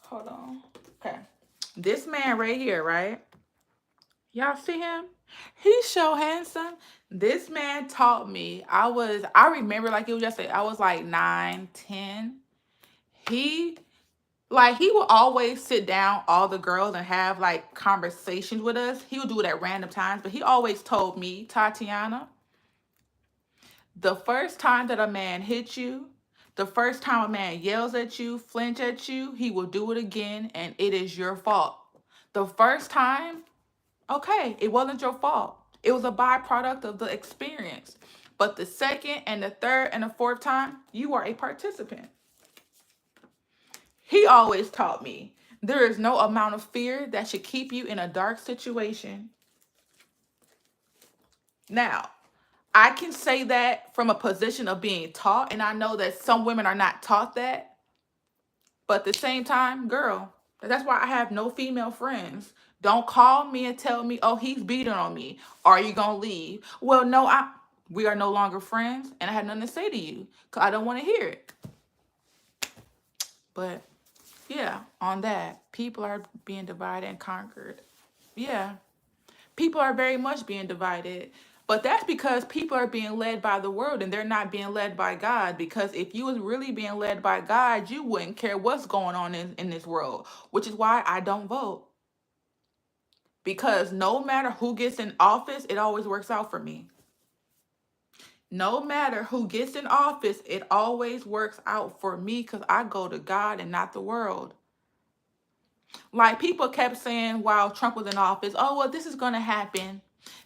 Hold on. Okay. This man right here, right? Y'all see him? He's so handsome. This man taught me. I remember like it was yesterday. I was like 9, 10. He he would always sit down all the girls and have like conversations with us. He would do it at random times, but he always told me, Tatiana, the first time that a man hits you, the first time a man yells at you, flinch at you, he will do it again and it is your fault. The first time, okay, it wasn't your fault. It was a byproduct of the experience. But the second and the third and the fourth time, you are a participant. He always taught me there is no amount of fear that should keep you in a dark situation. Now, I can say that from a position of being taught, and I know that some women are not taught that. But at the same time, girl, that's why I have no female friends. Don't call me and tell me, oh, he's beating on me. Are you gonna leave? Well, no, we are no longer friends, and I have nothing to say to you because I don't want to hear it. But yeah, on that, people are being divided and conquered. Yeah, people are very much being divided. But that's because people are being led by the world and they're not being led by God. Because if you was really being led by God, you wouldn't care what's going on in this world, which is why I don't vote. Because no matter who gets in office, it always works out for me. No matter who gets in office, it always works out for me because I go to God and not the world. Like people kept saying while Trump was in office, oh, well, this is going to happen.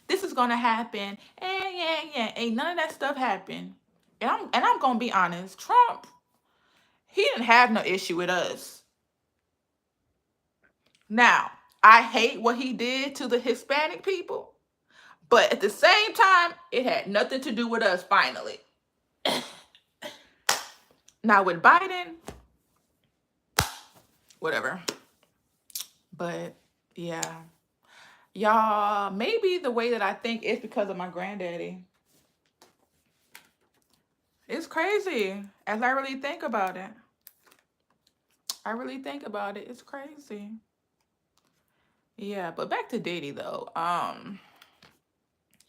This is going to happen. And yeah. Ain't none of that stuff happen. And I'm going to be honest. Trump, he didn't have no issue with us. Now, I hate what he did to the Hispanic people. But at the same time, it had nothing to do with us finally. Now with Biden, whatever. But yeah. Y'all, maybe the way that I think is because of my granddaddy. It's crazy. As I really think about it. It's crazy. Yeah, but back to Diddy though.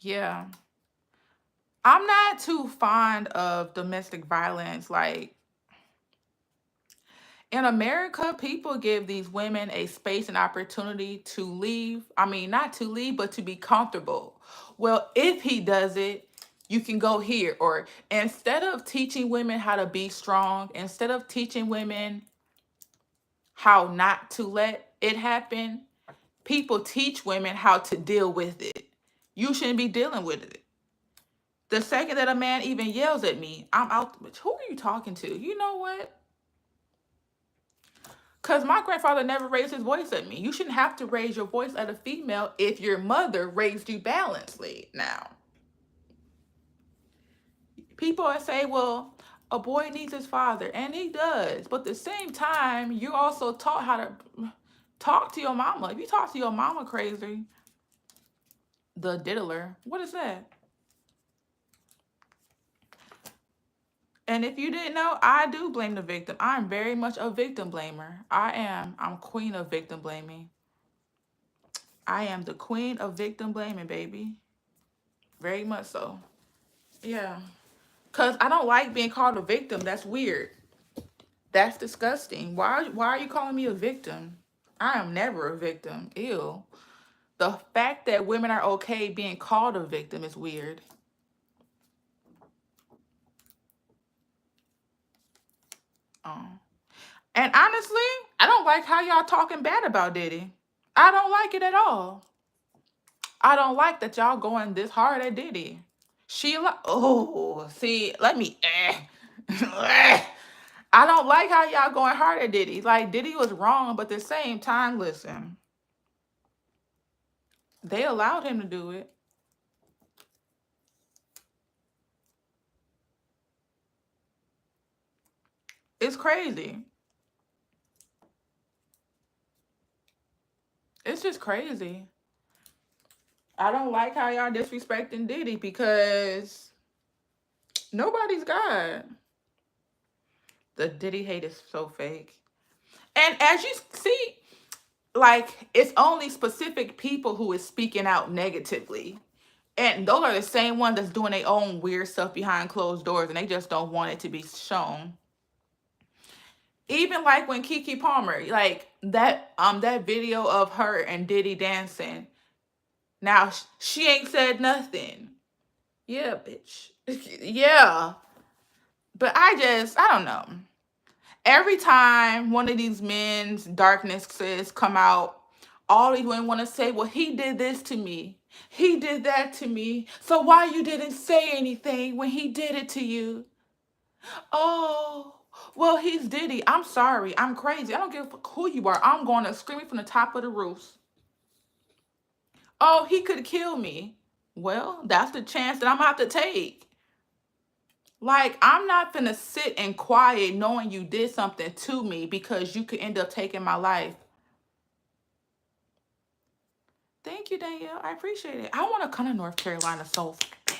Yeah. I'm not too fond of domestic violence. Like in America, people give these women a space and opportunity to leave. I mean, not to leave, but to be comfortable. Well, if he does it, you can go here. Or instead of teaching women how to be strong, instead of teaching women how not to let it happen, people teach women how to deal with it. You shouldn't be dealing with it. The second that a man even yells at me, I'm out. Who are you talking to? You know what? Because my grandfather never raised his voice at me. You shouldn't have to raise your voice at a female if your mother raised you balancedly. Now, people say, well, a boy needs his father, and he does. But at the same time, you're also taught how to talk to your mama. If you talk to your mama crazy, the diddler, what is that? And if you didn't know, I do blame the victim. I'm very much a victim blamer. I am. I'm queen of victim blaming. I am the queen of victim blaming, baby. Very much so. Yeah. Because I don't like being called a victim. That's weird. That's disgusting. Why are you calling me a victim? I am never a victim. Ew. The fact that women are okay being called a victim is weird. Um, and honestly, I don't like how y'all talking bad about Diddy. I don't like it at all. I don't like that y'all going this hard at Diddy. Sheila, oh, see, let me. I don't like how y'all going hard at Diddy. Like Diddy was wrong, but at the same time, listen, they allowed him to do it. It's crazy. It's just crazy. I don't like how y'all disrespecting Diddy because nobody's God. The Diddy hate is so fake. And as you see, like it's only specific people who is speaking out negatively. And those are the same ones that's doing their own weird stuff behind closed doors and they just don't want it to be shown. Even like when Keke Palmer, like that video of her and Diddy dancing. Now she ain't said nothing. Yeah, bitch. Yeah. But I don't know. Every time one of these men's darknesses come out, all these women want to say, well, he did this to me. He did that to me. So why you didn't say anything when he did it to you? Oh, well, he's Diddy. I'm sorry. I'm crazy. I don't give a fuck who you are. I'm going to scream it from the top of the roof. Oh, he could kill me. Well, that's the chance that I'm going to have to take. Like, I'm not gonna sit and quiet knowing you did something to me because you could end up taking my life. Thank you, Danielle. I appreciate it. I want to come to North Carolina so fucking bad.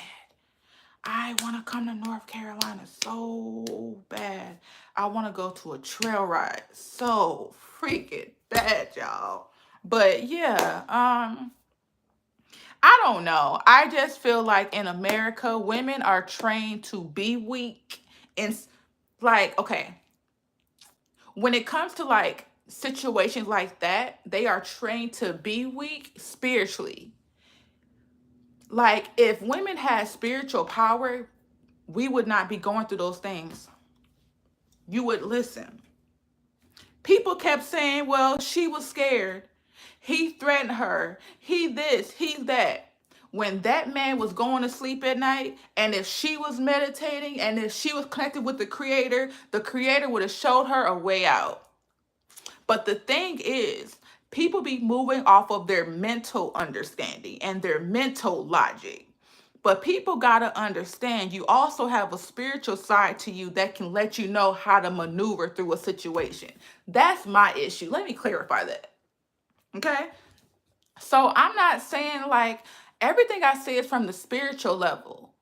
I want to come to North Carolina so bad. I want to go to a trail ride so freaking bad, y'all. But yeah, I don't know. I just feel like in America, women are trained to be weak and like, okay, when it comes to like situations like that, they are trained to be weak spiritually. Like if women had spiritual power, we would not be going through those things. You would listen. People kept saying, well, she was scared. He threatened her. He this, he that. When that man was going to sleep at night, and if she was meditating and if she was connected with the creator would have showed her a way out. But the thing is, people be moving off of their mental understanding and their mental logic. But people got to understand you also have a spiritual side to you that can let you know how to maneuver through a situation. That's my issue. Let me clarify that. Okay? So I'm not saying like everything I say is from the spiritual level.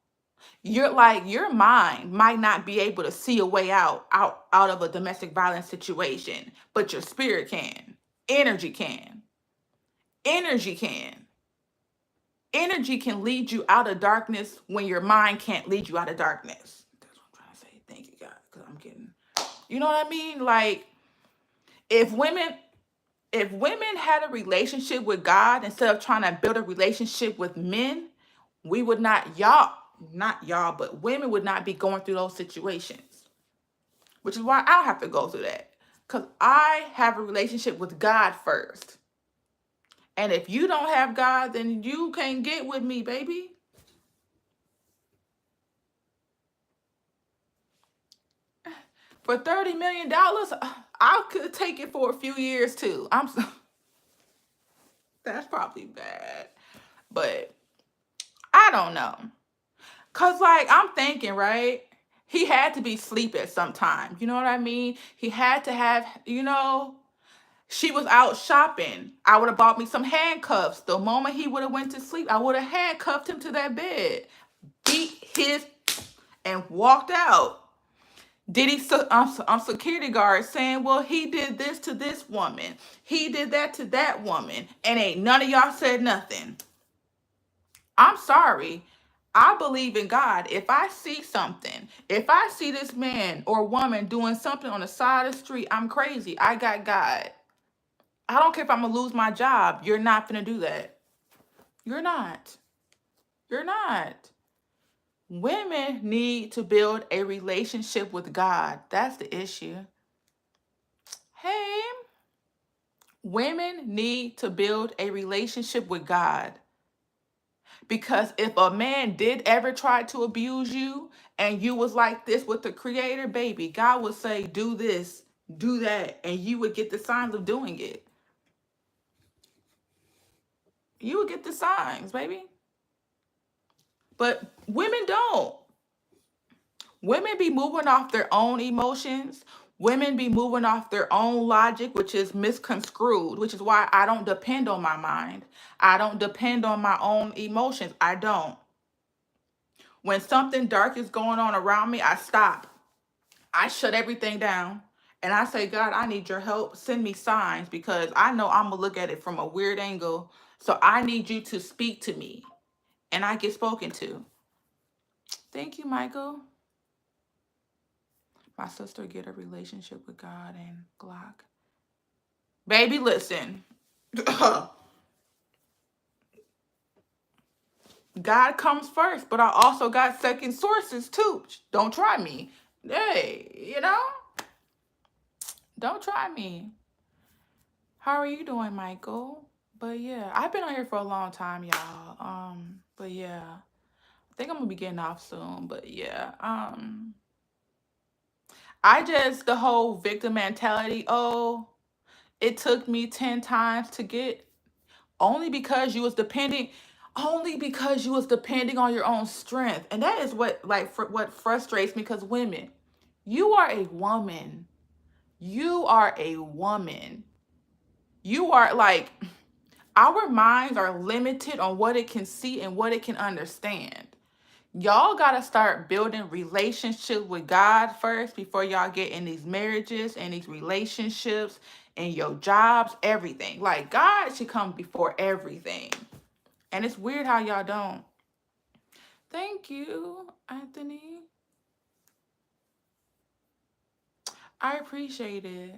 Your mind might not be able to see a way out of a domestic violence situation, but your spirit can. Energy can. Energy can. Energy can lead you out of darkness when your mind can't lead you out of darkness. That's what I'm trying to say. Thank you, God, because I'm getting, you know what I mean? Like if women if women had a relationship with God instead of trying to build a relationship with men, we would not y'all, but women would not be going through those situations. Which is why I don't have to go through that. Because I have a relationship with God first. And if you don't have God, then you can't get with me, baby. For $30 million, I could take it for a few years too. That's probably bad. But I don't know. Cause like I'm thinking, right? He had to be asleep at some time. You know what I mean? He had to have, she was out shopping. I would have bought me some handcuffs. The moment he would have went to sleep, I would have handcuffed him to that bed, beat his, and walked out. Did he security guard saying, well, he did this to this woman. He did that to that woman. And ain't none of y'all said nothing. I'm sorry. I believe in God. If I see something, if I see this man or woman doing something on the side of the street, I'm crazy. I got God. I don't care if I'm going to lose my job. You're not going to do that. You're not. You're not. Women need to build a relationship with God. That's the issue. Hey, women need to build a relationship with God. Because if a man did ever try to abuse you and you was like this with the creator, baby, God would say, do this, do that, and you would get the signs of doing it. You would get the signs, baby. But women don't. Women be moving off their own emotions. Women be moving off their own logic, which is misconstrued, which is why I don't depend on my mind. I don't depend on my own emotions. I don't. When something dark is going on around me, I stop. I shut everything down. And I say, God, I need your help. Send me signs because I know I'm going to look at it from a weird angle. So I need you to speak to me. And I get spoken to. Thank you, Michael. My sister get a relationship with God and Glock. Baby, listen. God comes first, but I also got second sources too. Don't try me. Hey, don't try me. How are you doing, Michael? But yeah, I've been on here for a long time, y'all. But yeah, I think I'm gonna be getting off soon. But yeah, the whole victim mentality. Oh, it took me 10 times to get only because you was depending on your own strength. And that is what frustrates me, because women, you are a woman. You are a woman. You are like, our minds are limited on what it can see and what it can understand. Y'all got to start building relationships with God first before y'all get in these marriages and these relationships and your jobs, everything. Like, God should come before everything. And it's weird how y'all don't. Thank you, Anthony. I appreciate it.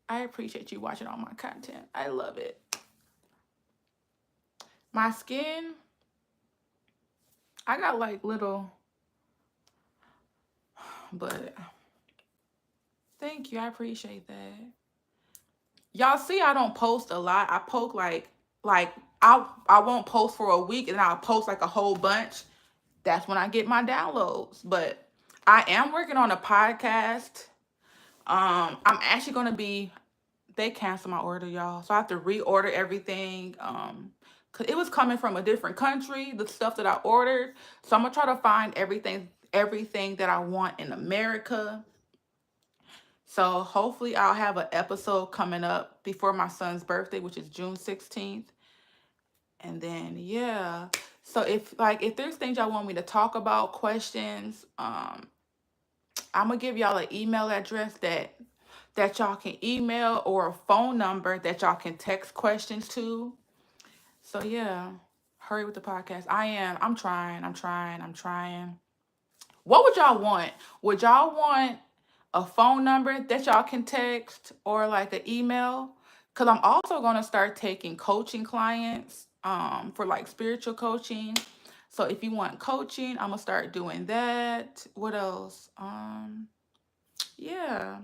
I appreciate you watching all my content. I love it. My skin, I got like little, but thank you. I appreciate that. Y'all see I don't post a lot. I poke like I won't post for a week and then I'll post like a whole bunch. That's when I get my downloads. But I am working on a podcast. I'm actually gonna be, they canceled my order, y'all. So I have to reorder everything. Cause it was coming from a different country, the stuff that I ordered. So I'm gonna try to find everything that I want in America. So hopefully I'll have an episode coming up before my son's birthday, which is June 16th. And then yeah. So if there's things y'all want me to talk about, questions, I'm gonna give y'all an email address that y'all can email, or a phone number that y'all can text questions to. So yeah, hurry with the podcast. I'm trying. What would y'all want? Would y'all want a phone number that y'all can text, or like an email? Because I'm also going to start taking coaching clients for like spiritual coaching. So if you want coaching, I'm going to start doing that. What else? Yeah.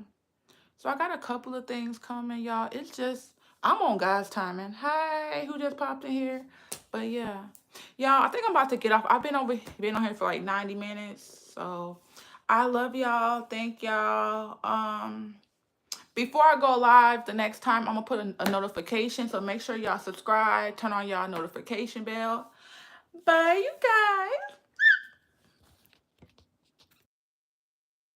So I got a couple of things coming, y'all. It's just, I'm on God's timing. Hi, who just popped in here? But yeah. Y'all, I think I'm about to get off. I've been on here for like 90 minutes. So I love y'all. Thank y'all. Before I go live the next time, I'm gonna put a notification. So make sure y'all subscribe, turn on y'all notification bell. Bye, you guys.